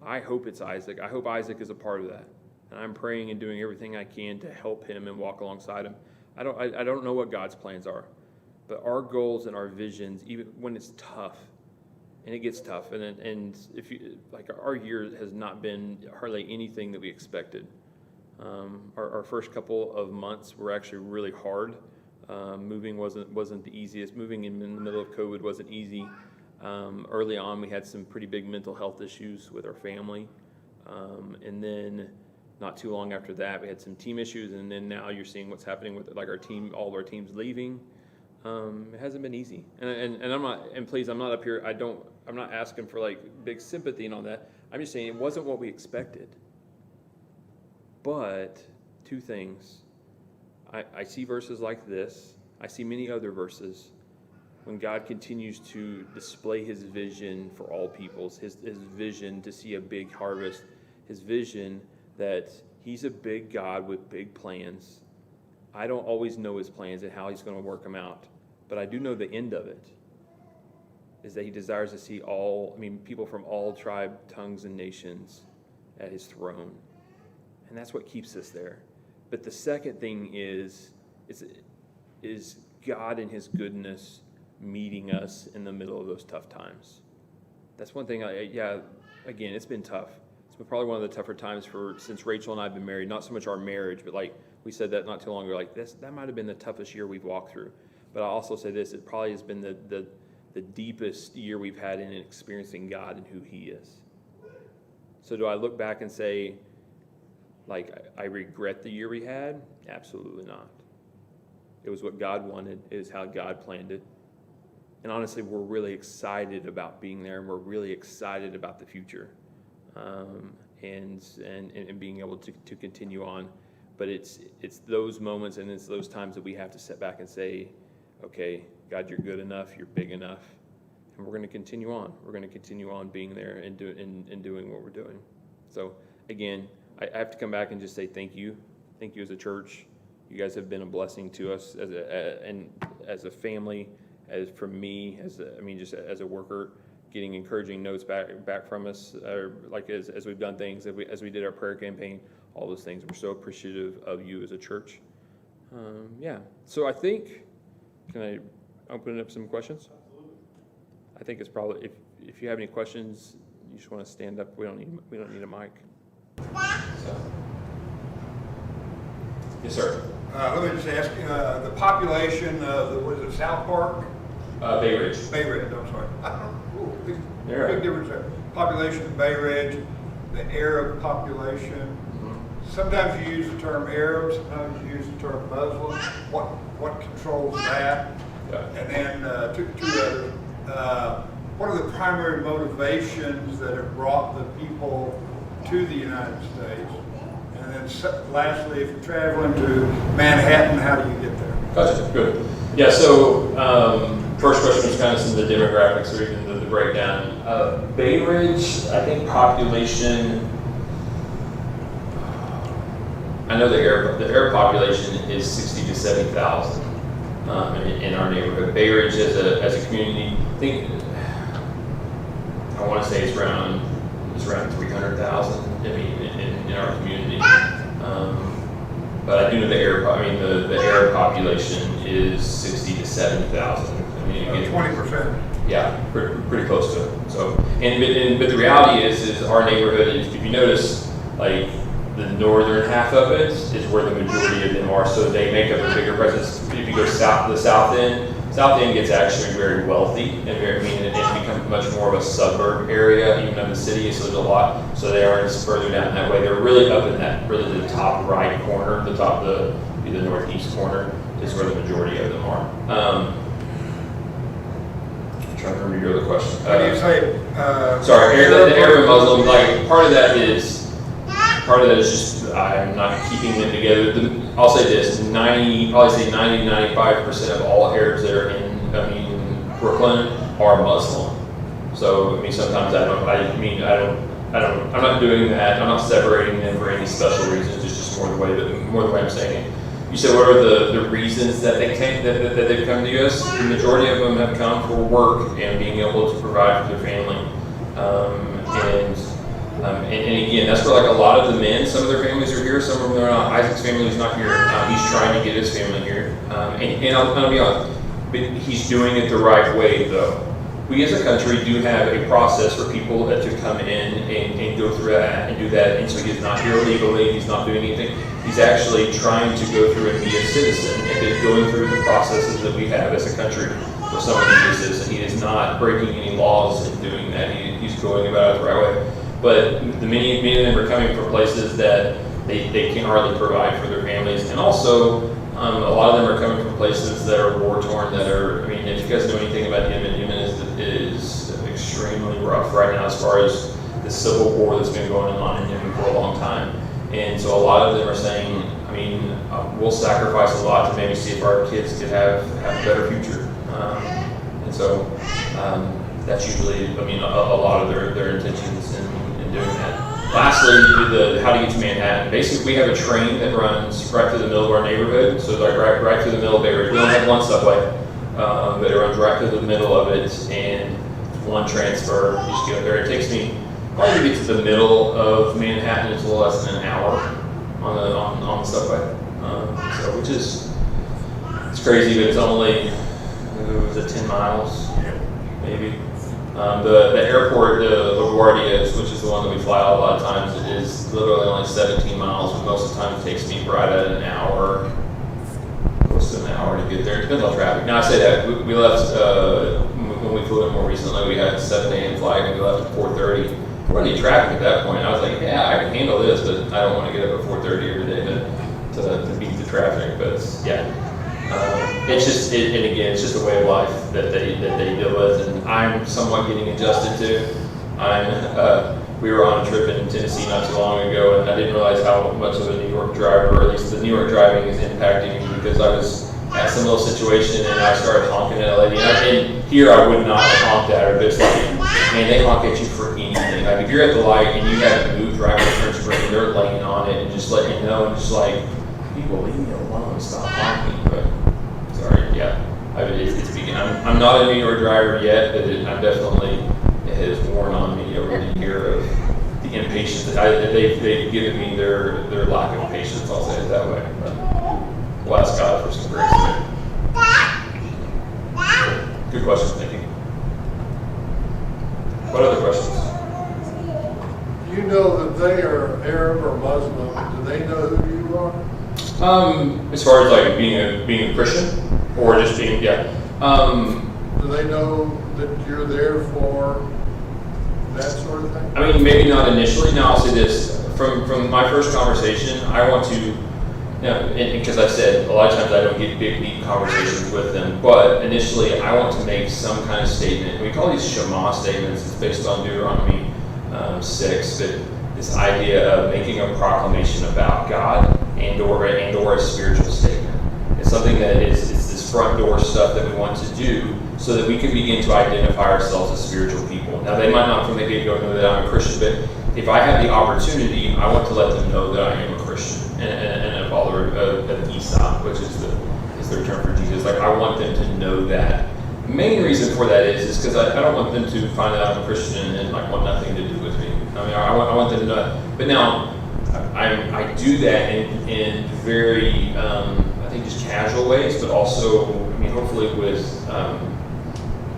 I hope it's Isaac. I hope Isaac is a part of that. And I'm praying and doing everything I can to help him and walk alongside him. I don't know what God's plans are, but our goals and our visions, even when it's tough, and it gets tough, and if you like, our year has not been hardly anything that we expected. Our first couple of months were actually really hard. Moving wasn't the easiest. Moving in the middle of COVID wasn't easy. Early on, we had some pretty big mental health issues with our family, and then not too long after that, we had some team issues, and then now you're seeing what's happening with like our team, all of our teams leaving. It hasn't been easy, and I'm not. And please, I'm not up here. I'm not asking for like big sympathy and all that. I'm just saying it wasn't what we expected. But two things, I see verses like this. I see many other verses when God continues to display His vision for all peoples, His vision to see a big harvest, His vision that He's a big God with big plans. I don't always know His plans and how He's going to work them out, but I do know the end of it is that He desires to see people from all tribe, tongues, and nations at His throne. And that's what keeps us there. But the second thing is God in His goodness meeting us in the middle of those tough times. That's one thing. Again, it's been tough. It's been probably one of the tougher times since Rachel and I have been married. Not so much our marriage, but like we said that not too long ago. Like that might have been the toughest year we've walked through. But I'll also say this: it probably has been the deepest year we've had in experiencing God and who He is. So do I look back and say, like, I regret the year we had? Absolutely not. It was what God wanted. It is how God planned it. And honestly, we're really excited about being there, and we're really excited about the future, and being able to continue on But it's those moments and it's those times that we have to sit back and say, okay, God, you're good enough, you're big enough, and we're going to continue on. We're going to continue on being there and doing what we're doing. So again, I have to come back and just say thank you. Thank you as a church. You guys have been a blessing to us as a family, as from me, just as a worker, getting encouraging notes back from us, like as we've done things, as we did our prayer campaign, all those things. We're so appreciative of you as a church. So I think, can I open up some questions? Absolutely. I think it's probably, if you have any questions, you just want to stand up. We don't need a mic. So. Yes, sir. Let me just ask, the population of what is it, South Park? Bay Ridge. Bay Ridge, I'm sorry. Big You're right. difference there. Population of Bay Ridge, the Arab population. Mm-hmm. Sometimes you use the term Arab, sometimes you use the term Muslim. What controls that? Yeah. And then two others. What are the primary motivations that have brought the people to the United States? And then lastly, if you're traveling to Manhattan, how do you get there? Gotcha. Good. Yeah. So first question was kind of some of the demographics or even the breakdown. Bay Ridge, I think population. I know the Arab population is 60 to 70,000 in our neighborhood. Bay Ridge as a community, I want to say it's around 300,000. In our community, but I do know the Arab population is 60 to 70,000. I mean, again, 20%. Yeah, pretty close to it. So, but the reality is our neighborhood. If you notice, like the northern half of it is where the majority of them are. So they make up a bigger presence. If you go south, the south end gets actually very wealthy, and it becomes much more of a suburb area, even though the city is a lot. So they are just further down that way. They're really up in that, really the top right corner, the northeast corner is where the majority of them are. I'm trying to remember your other question. How do you say? Sorry, the Arab and Muslim. Like part of that is just I'm not keeping them together. I'll say this: 90 to 95% of all Arabs that are in Brooklyn are Muslim. So sometimes I'm not doing that. I'm not separating them for any special reasons. It's just more the way I'm saying it. You said what are the reasons that they came that they've come to us? The majority of them have come for work and being able to provide for their family. And again, that's where like a lot of the men, some of their families are here, some of them are not. Isaac's family is not here. He's trying to get his family here. And I'll be honest, but he's doing it the right way though. We as a country do have a process for people to come in and go through that and do that. And so he's not here illegally, he's not doing anything. He's actually trying to go through and be a citizen and is going through the processes that we have as a country for someone to be a citizen. He is not breaking any laws in doing that. He's going about it the right way. But many of them are coming from places that they can hardly provide for their families. And also, a lot of them are coming from places that are war-torn, if you guys know anything about Yemen is extremely rough right now as far as the civil war that's been going on in Yemen for a long time. And so a lot of them are saying, we'll sacrifice a lot to maybe see if our kids could have a better future. And so that's usually, a lot of their intentions in doing that. Lastly, how to get to Manhattan. Basically, we have a train that runs right through the middle of our neighborhood. So like right through the middle of Bay Ridge. We don't have one subway, but it runs right through the middle of it, and one transfer. You just get up there. It takes me probably to get to the middle of Manhattan. It's a little less than an hour on the subway. Which is it's crazy, but it's only 10 miles, maybe. The airport, LaGuardia, which is the one that we fly out a lot of times, it is literally only 17 miles, but most of the time it takes me right at an hour, close to an hour to get there. It depends on traffic. Now I say that, we left, when we flew in more recently, we had a 7 a.m. flight and we left at 4:30. There wasn't any traffic at that point. I was like, yeah, I can handle this, but I don't want to get up at 4:30 every day to beat the traffic, but yeah. It's just, it's just a way of life that they deal with, and I'm somewhat getting adjusted to. we were on a trip in Tennessee not too long ago, and I didn't realize how much of a New York driver, or at least the New York driving, is impacting me, because I was at some little situation and I started honking at a lady. And here I would not have honked at her, but it's like, man, they honk at you for anything. Like if you're at the light and you haven't moved right with French green, they're laying on it and just letting you know, and just like, people leave me alone, stop honking. But sorry, yeah, it's beginning. I'm not a New York driver yet, but I'm definitely, it has worn on me over the year of the impatience that they've given me their lack of patience. I'll say it that way. But we'll ask God for some grace there. Good question, thank you. What other questions? You know that they are Arab or Muslim. Do they know who you are? As far as like being a Christian, or just being, yeah. Do they know that you're there for that sort of thing? I mean, maybe not initially. Now I'll say this: from my first conversation, I want to, because I've said a lot of times I don't get big, deep conversations with them. But initially, I want to make some kind of statement. We call these Shema statements. It's based on Deuteronomy 6, but this idea of making a proclamation about God and/or a spiritual statement. It's something that it's this front door stuff that we want to do, so that we can begin to identify ourselves as spiritual people. Now, they might not from the get-go know that I'm a Christian, but if I have the opportunity, I want to let them know that I am a Christian and a follower of Esau, which is the term for Jesus. Like, I want them to know that. The main reason for that is because I don't want them to find out I'm a Christian and like want nothing to do with me. I mean, I want them to know that. But now, I do that in very, I think, just casual ways, but also, I mean, hopefully with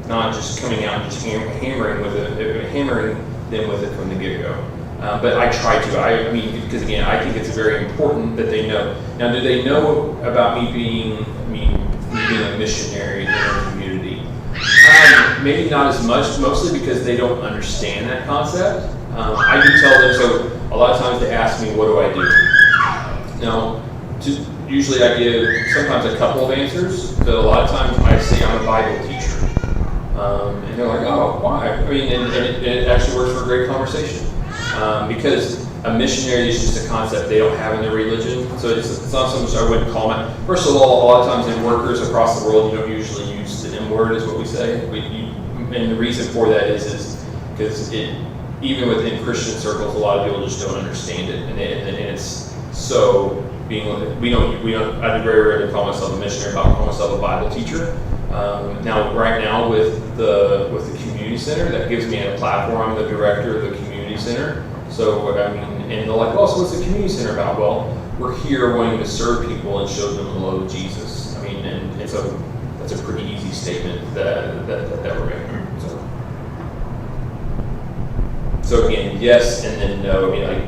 not just coming out and just hammering them with it from the get-go. But I try to. I mean, because again, I think it's very important that they know. Now, do they know about me being a missionary in their community? Maybe not as much, mostly because they don't understand that concept. I do tell them, so a lot of times they ask me, what do I do? Now, usually I give sometimes a couple of answers, but a lot of times I say I'm a Bible teacher. And they're like, oh, why? I mean, and it actually works for a great conversation. Because a missionary is just a concept they don't have in their religion. So it's not so much I wouldn't call them. First of all, a lot of times in workers across the world, you don't usually use the M word, is what we say. And the reason for that is because even within Christian circles, a lot of people just don't understand it. And it's so I very rarely call myself a missionary, but I call myself a Bible teacher. Now, right now with the community center, that gives me a platform. I'm the director of the community center. So, I mean, and they're like, well, so what's the community center about? Well, we're here wanting to serve people and show them the love of Jesus. I mean, and so that's a pretty easy statement that we're making. So again, yes and then no. I mean, like,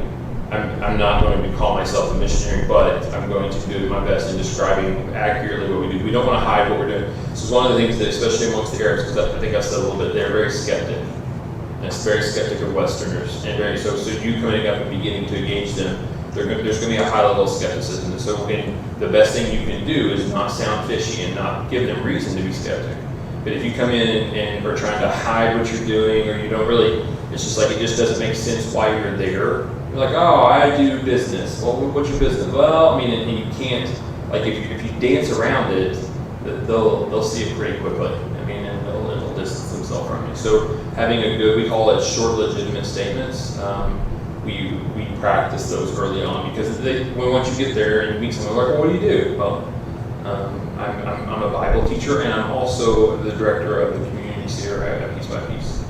I'm not going to call myself a missionary, but I'm going to do my best in describing accurately what we do. We don't want to hide what we're doing. This is one of the things that, especially amongst the Arabs, because I think I said a little bit, they're very skeptic. And it's very skeptic of Westerners. And so you coming up and beginning to engage them, there's going to be a high level of skepticism. And so the best thing you can do is not sound fishy and not give them reason to be skeptic. But if you come in and are trying to hide what you're doing, or you don't really, it's just like it just doesn't make sense why you're there. You're like, oh, I do business. Well, what's your business? Well, I mean, and you can't, like, if you dance around it, they'll see it pretty quickly. I mean, and they'll distance themselves from you. So having a good, we call it short, legitimate statements. We practice those early on, because once you get there and you meet someone, like, well, what do you do? Well, I'm a Bible teacher, and I'm also the director of the community center at Piece by Piece.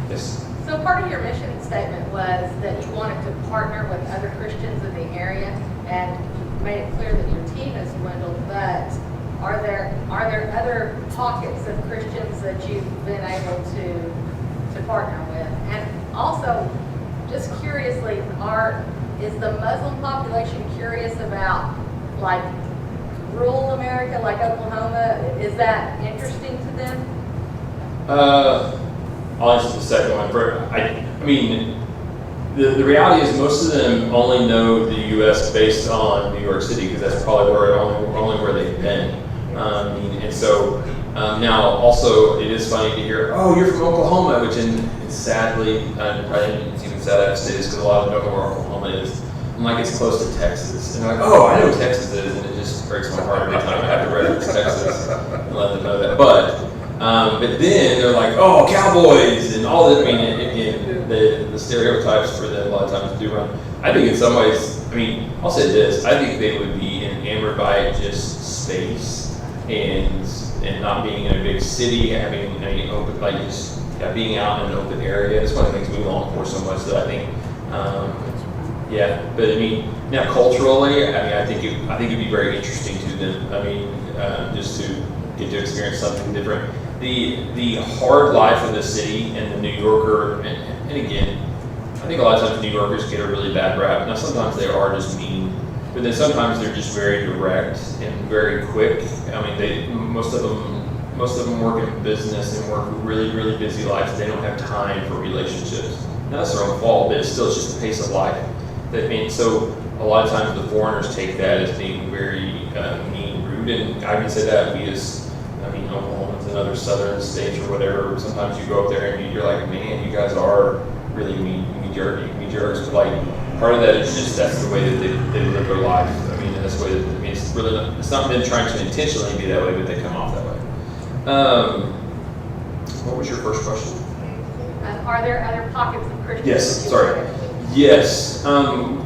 Yes. So part of your mission statement was that you wanted to partner with other Christians in the area, and you made it clear that your team has dwindled, but are there other pockets of Christians that you've been able to partner with? And also, just curiously, is the Muslim population curious about, like, rural America, like Oklahoma? Is that interesting to them? I'll answer the second one first. I mean, the reality is most of them only know the U.S. based on New York City, because that's probably only where they've been. And so Now, also, it is funny to hear, oh, you're from Oklahoma, which sadly, it's even sad I have to say this because a lot of them don't know where Oklahoma is. I'm like, it's close to Texas. And they're like, oh, I know Texas is, and it just breaks my heart every time I have to reference Texas and let them know that. But then they're like, oh, Cowboys and all that. I mean, again, the stereotypes for them a lot of times do run. I think in some ways, I mean, I'll say this, I think they would be enamored by just space and not being in a big city, having an open, like just being out in an open area. It's one of the things we long for so much that I think, but I mean, now culturally, I mean, I think it'd be very interesting to them. I mean, just to get to experience something different. The hard life of the city and the New Yorker, and again, I think a lot of times New Yorkers get a really bad rap. Now sometimes they are just mean, but then sometimes they're just very direct and very quick. I mean, most of them work in business and work really, really busy lives. They don't have time for relationships. Now, that's their own fault, but it's still just the pace of life. So a lot of times the foreigners take that as being very mean, rude, and I can say that we as, Oklahomans and other southern states or whatever, sometimes you go up there and you're like, man, you guys are really mean jerks, but like part of that is just that's the way that they live their life. I mean, that's the way that, it's really not, it's not been trying to intentionally be that way, but they come off that way. What was your first question? Are there other pockets of Christians? Yes, sorry. Yes,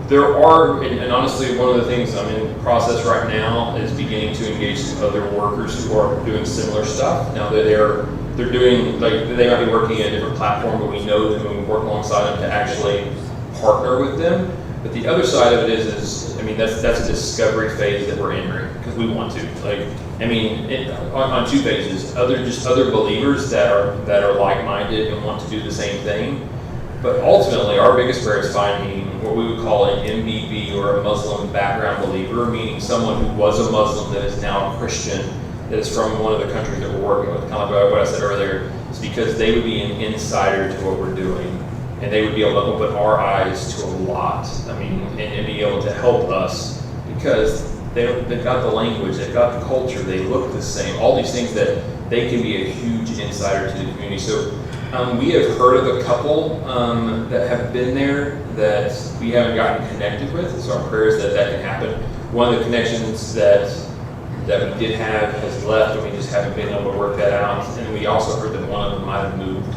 there are, and honestly, one of the things I'm in the process right now is beginning to engage some other workers who are doing similar stuff. Now that they're doing, like, they might be working at a different platform, but we know them and we work alongside them to actually partner with them. But the other side of it is I mean, that's a discovery phase that we're entering because we want to. Like, I mean, on two phases, other believers that are like-minded and want to do the same thing. But ultimately, our biggest prayer is finding what we would call an MBB or a Muslim background believer, meaning someone who was a Muslim that is now a Christian, that is from one of the countries that we're working with. Kind of like what I said earlier, is because they would be an insider to what we're doing, and they would be able to open our eyes to a lot. I mean, and be able to help us because they've got the language, they've got the culture, they look the same. All these things that they can be a huge insider to the community. So. We have heard of a couple that have been there that we haven't gotten connected with, so our prayer is that can happen. One of the connections that we did have has left, and we just haven't been able to work that out. And we also heard that one of them might have moved.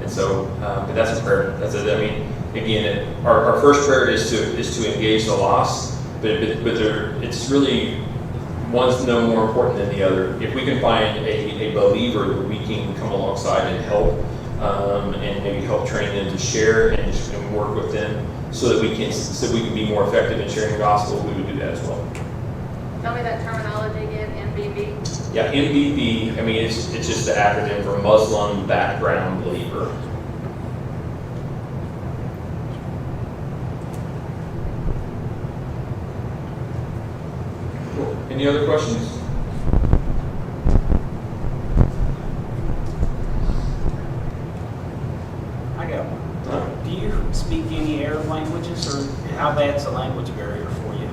And so, but that's a prayer. That's it. I mean, again, our first prayer is to engage the lost, but it's really one's no more important than the other. If we can find a believer that we can come alongside and help. And maybe help train them to share and work with them so that we can be more effective in sharing the gospel. We would do that as well. Tell me that terminology again, MBB. Yeah, MBB. I mean, it's just the acronym for Muslim Background Believer. Cool. Any other questions? Do you speak any Arab languages, or how bad's the language barrier for you?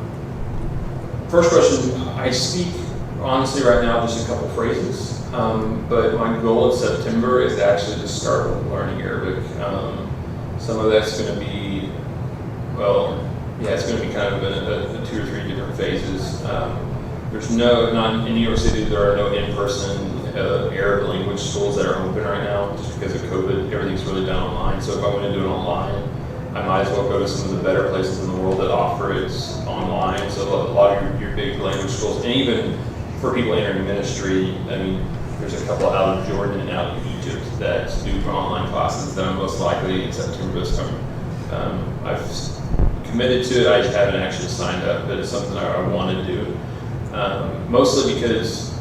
First question, I speak honestly right now just a couple phrases, but my goal in September is actually to start learning Arabic. Some of that's going to be, it's going to be kind of in 2 or 3 different phases. There's not in New York City, there are no in-person Arab language schools that are open right now just because of COVID. Everything's really done online. So if I want to do it online, I might as well go to some of the better places in the world that offer it online. So a lot of your big language schools, and even for people entering ministry, I mean, there's a couple out of Jordan and out of Egypt that do online classes that I'm most likely in September this summer. I've committed to it. I just haven't actually signed up, but it's something I want to do. Mostly because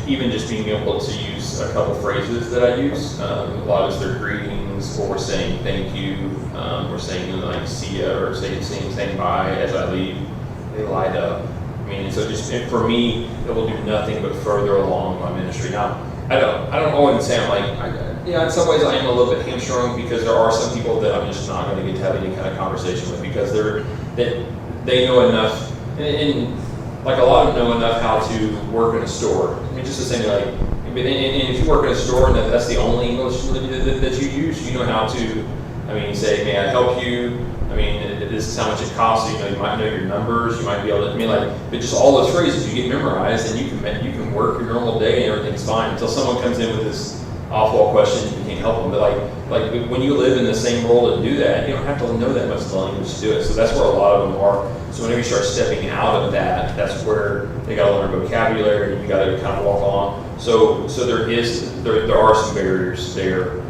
even just being able to use a couple phrases that I use, a lot of their greetings, or saying thank you, or saying like see ya, or saying bye as I leave, they light up. I mean, so just for me, it will do nothing but further along my ministry. Now, I don't always say I'm like, in some ways I am a little bit hamstrung because there are some people that I'm just not going to get to have any kind of conversation with because they know enough. And like a lot of them know enough how to work in a store. I mean, just the same like, and if you work in a store and that's the only English that you use, you know how to, I mean, say, may I help you? I mean, this is how much it costs. You know, you might know your numbers. You might be able to, I mean, like, but just all those phrases you get memorized, and you can work your normal day and everything's fine until someone comes in with this off-wall question and you can't help them. But like when you live in the same world and do that, you don't have to know that much of the language to do it. So that's where a lot of them are. So whenever you start stepping out of that, that's where they got to learn vocabulary. You got to kind of walk along. So there are some barriers there,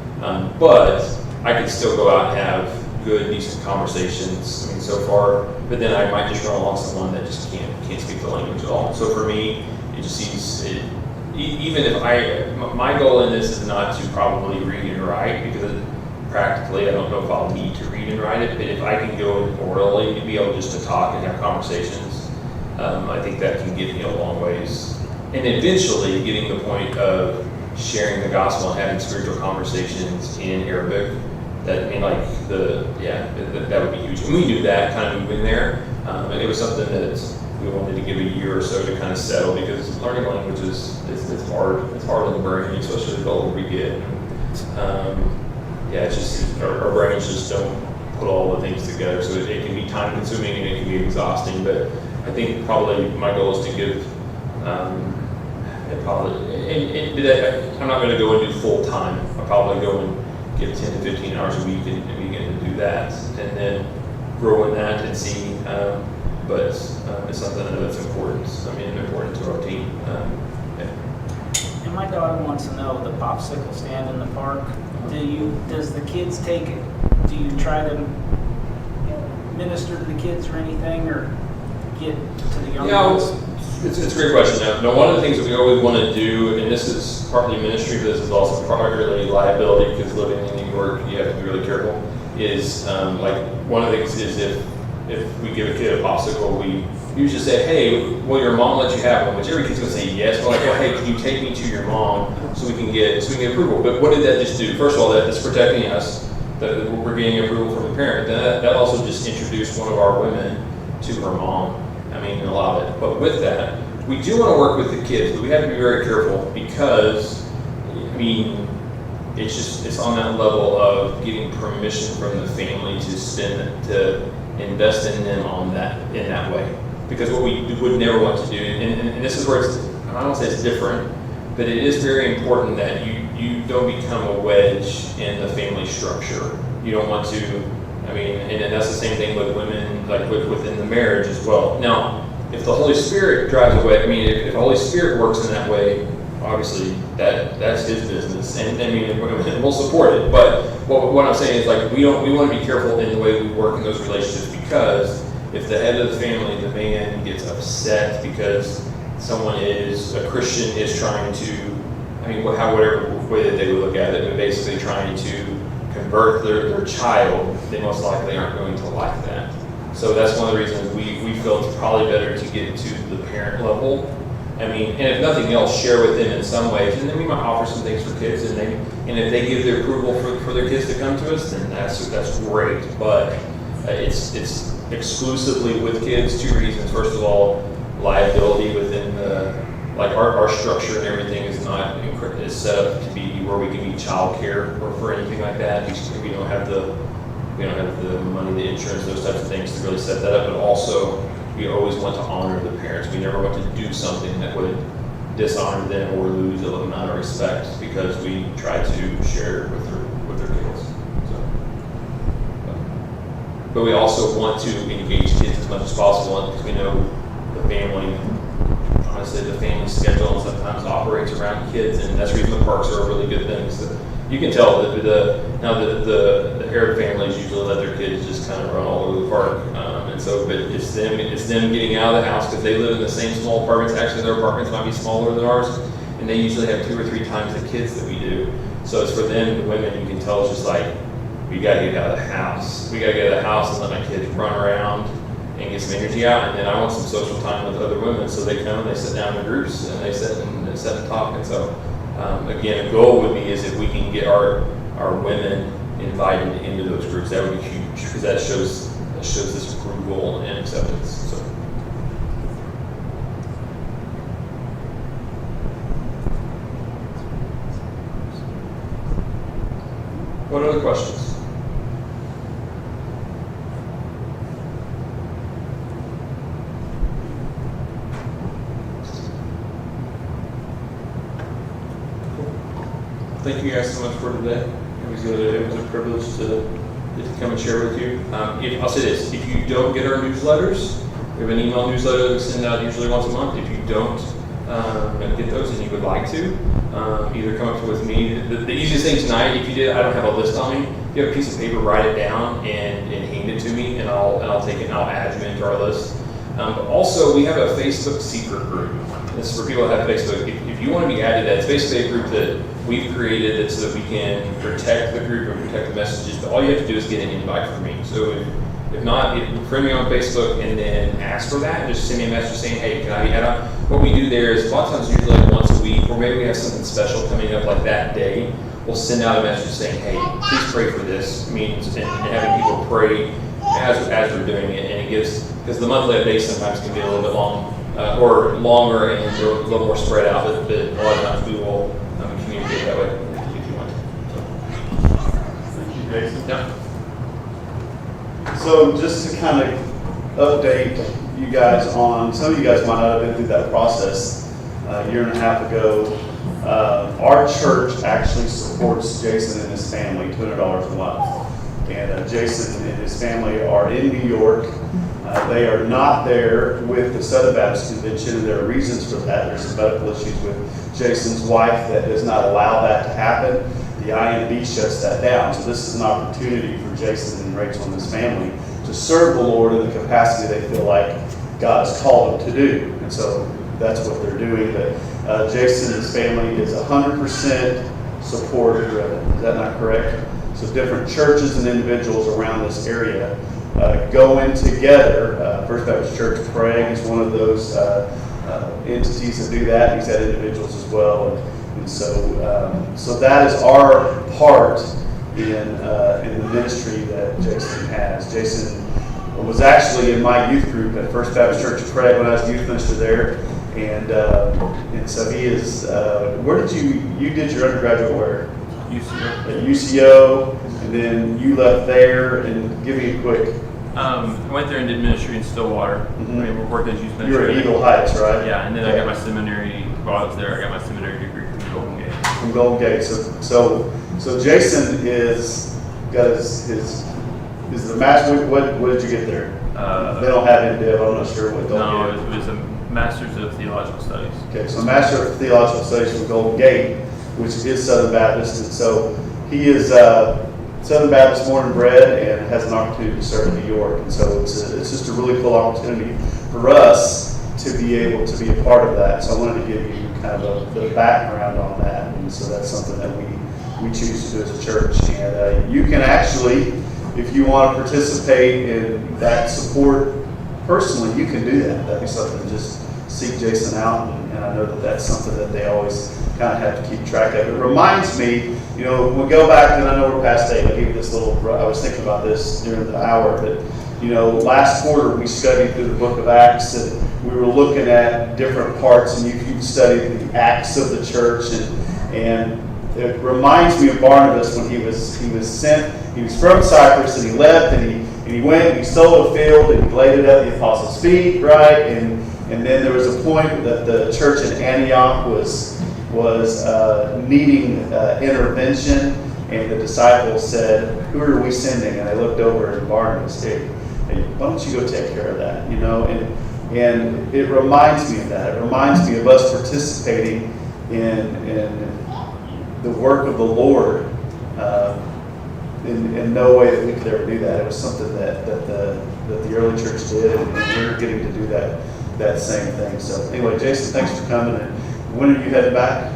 but I could still go out and have good, decent conversations. I mean, so far, but then I might just run along someone that just can't speak the language at all. So for me, it just seems even if my goal in this is not to probably read and write, because practically I don't know if I'll need to read and write it, but if I can go orally, be able just to talk and have conversations, I think that can get me a long ways. And eventually getting the point of sharing the gospel and having spiritual conversations in Arabic, that, I mean, like, that would be huge. And we knew that kind of moving there, and it was something that we wanted to give a year or so to kind of settle, because learning languages, it's hard. It's hard on the brain, especially the older we get. It's just, our brains just don't put all the things together, so it can be time consuming and it can be exhausting, but I think probably my goal is to give, I'm not going to go and do full time. I'll probably go and get 10 to 15 hours a week and begin to do that, and then grow in that and see, but it's something that's important. I mean, important to our team. And my daughter wants to know the popsicle stand in the park. Does the kids take it? Do you try to minister to the kids or anything, or get to the young ones? It's a great question. Now, one of the things that we always want to do, and this is partly ministry, but this is also partly liability, because living in New York, you have to be really careful, is like one of the things is if we give a kid a popsicle, we usually say, hey, will your mom let you have one? Which every kid's going to say yes. We're like, well, hey, can you take me to your mom so we can get approval? But what did that just do? First of all, that's protecting us, that we're getting approval from the parent. Then that also just introduced one of our women to her mom. I mean, a lot of it. But with that, we do want to work with the kids, but we have to be very careful, because, I mean, it's on that level of getting permission from the family to invest in them in that way. Because what we would never want to do, and this is where I don't say it's different, but it is very important that you don't become a wedge in the family structure. You don't want to, I mean, and that's the same thing with women, like within the marriage as well. Now, if the Holy Spirit drives away, I mean, if the Holy Spirit works in that way, obviously that's his business, and I mean, we'll support it. But what I'm saying is, like, we want to be careful in the way we work in those relationships, because if the head of the family, the man, gets upset because a Christian is trying to, I mean, whatever way that they would look at it, but basically trying to convert their child, they most likely aren't going to like that. So that's one of the reasons we feel it's probably better to get to the parent level. I mean, and if nothing else, share with them in some ways, and then we might offer some things for kids, and if they give their approval for their kids to come to us, then that's great. But it's exclusively with kids. Two reasons. First of all, liability within our structure and everything is set up to be where we can be child care or for anything like that. We don't have the money, the insurance, those types of things to really set that up. But also, we always want to honor the parents. We never want to do something that would dishonor them or lose a amount of respect, because we try to share with their kids. So, but we also want to engage kids as much as possible, because we know the family schedule sometimes operates around kids, and that's the reason the parks are a really good thing. So you can tell that the Arab families usually let their kids just kind of run all over the park, and so, but it's them getting out of the house, because they live in the same small apartments. Actually, their apartments might be smaller than ours, and they usually have 2 or 3 times the kids that we do. So it's for them, the women, you can tell it's just like, we got to get out of the house. We got to get out of the house and let my kids run around and get some energy out, and then I want some social time with other women. So they come and they sit down in groups, and they sit and talk. And so, again, a goal would be is if we can get our women invited into those groups, that would be huge, because that shows this approval and acceptance. So. What other questions? Thank you guys so much for today. It was a privilege to come and share with you. I'll say this, if you don't get our newsletters, we have an email newsletter that we send out usually once a month. If you don't get those and you would like to, either come up with me. The easiest thing tonight, if you did, I don't have a list on me. If you have a piece of paper, write it down and hand it to me, and I'll take it and I'll add you into our list. But also, we have a Facebook secret group. This is for people that have Facebook. If you want to be added to that, it's basically a group that we've created so that we can protect the group and protect the messages. But all you have to do is get an invite from me. So if not, friend me on Facebook and then ask for that. And just send me a message saying, hey, can I be added on? What we do there is a lot of times, usually like once a week, or maybe we have something special coming up like that day, we'll send out a message saying, hey, please pray for this. And having people pray as we're doing it. And it gives, because the monthly updates sometimes can be a little bit long, or longer and a little more spread out, but a lot of times we will communicate that way if you want. Thank you, Jason. Yeah. So just to kind of update you guys on, some of you guys might not have been through that process a year and a half ago. Our church actually supports Jason and his family $200 a month. And Jason and his family are in New York. They are not there with the Southern Baptist Convention, and there are reasons for that. There's some medical issues with Jason's wife that does not allow that to happen. The IMB shuts that down. So this is an opportunity for Jason and Rachel and his family to serve the Lord in the capacity they feel like God has called them to do. And so that's what they're doing. But Jason and his family is 100% support driven. Is that not correct? So different churches and individuals around this area going together. First Baptist Church Prague is one of those entities that do that. He's had individuals as well. And so that is our part in the ministry that Jason has. Jason was actually in my youth group at First Baptist Church of Prague when I was youth minister there, and so he is. Where did you did your undergraduate where? UCO. At UCO, and then you left there. And give me a quick. I went there and did ministry in Stillwater. Mm-hmm. I mean, we worked as youth You were ministry. at Eagle Heights, right? Yeah, and then I got my seminary. While I was there, I got my seminary degree from Golden Gate. From Golden Gate. So Jason got his the master. What did you get there? They don't have it, Deb. I'm not sure what they'll No, get. it was a Master's of Theological Studies. Okay, so Master of Theological Studies from Golden Gate, which is Southern Baptist, and so he is Southern Baptist born and bred, and has an opportunity to serve in New York, and so it's just a really cool opportunity for us to be able to be a part of that. So I wanted to give you kind of the background on that, and so that's something that we choose to do as a church. And you can actually, if you want to participate in that support personally, you can do that. That'd be something. Just seek Jason out, and I know that that's something that they always kind of have to keep track of. It reminds me, when we go back, and I know we're past 8, I gave you this I was thinking about this during the hour, but last quarter we studied through the book of Acts, and we were looking at different parts, and you studied the acts of the church, and it reminds me of Barnabas when he was sent. He was from Cyprus, and he left, and he went, and he sold a field, and he laid it at the apostles' feet, right? And then there was a point that the church in Antioch was needing intervention, and the disciples said, "Who are we sending?" And they looked over at Barnabas. Hey, why don't you go take care of that? And it reminds me of that. It reminds me of us participating in the work of the Lord in no way that we could ever do that. It was something that the early church did, and we're getting to do that same thing. So anyway, Jason, thanks for coming. And when are you headed back?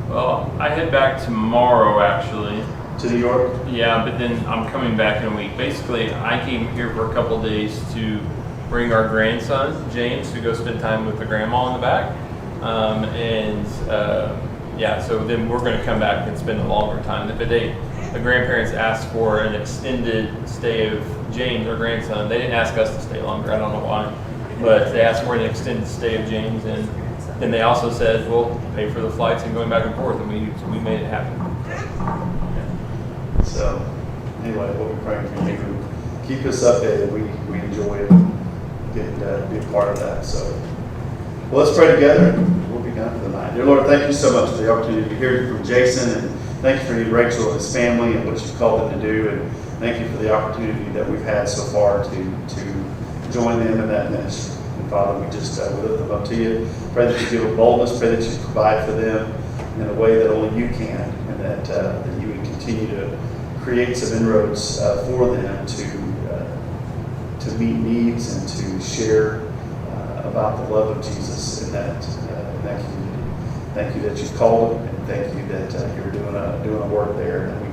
Well, I head back tomorrow, actually. To New York? Yeah, but then I'm coming back in a week. Basically, I came here for a couple days to bring our grandson, James, to go spend time with the grandma in the back. So then we're going to come back and spend a longer time. The grandparents asked for an extended stay of James, our grandson. They didn't ask us to stay longer. I don't know why. But they asked for an extended stay of James, and then they also said, we'll pay for the flights and going back and forth, and we made it happen. So So anyway, we'll be praying for you. Keep us updated. We enjoy getting to be a part of that. So well, let's pray together. We'll be done for the night. Dear Lord, thank you so much for the opportunity to hear from Jason, and thank you for Rachel and his family and what you've called them to do, and thank you for the opportunity that we've had so far to join them in that ministry. And Father, we just we lift them up to you. Pray that you give them boldness. Pray that you provide for them in a way that only you can, and that you would continue to create some inroads for them to meet needs and to share about the love of Jesus in that community. Thank you that you've called them, and thank you that you're doing a work there, and we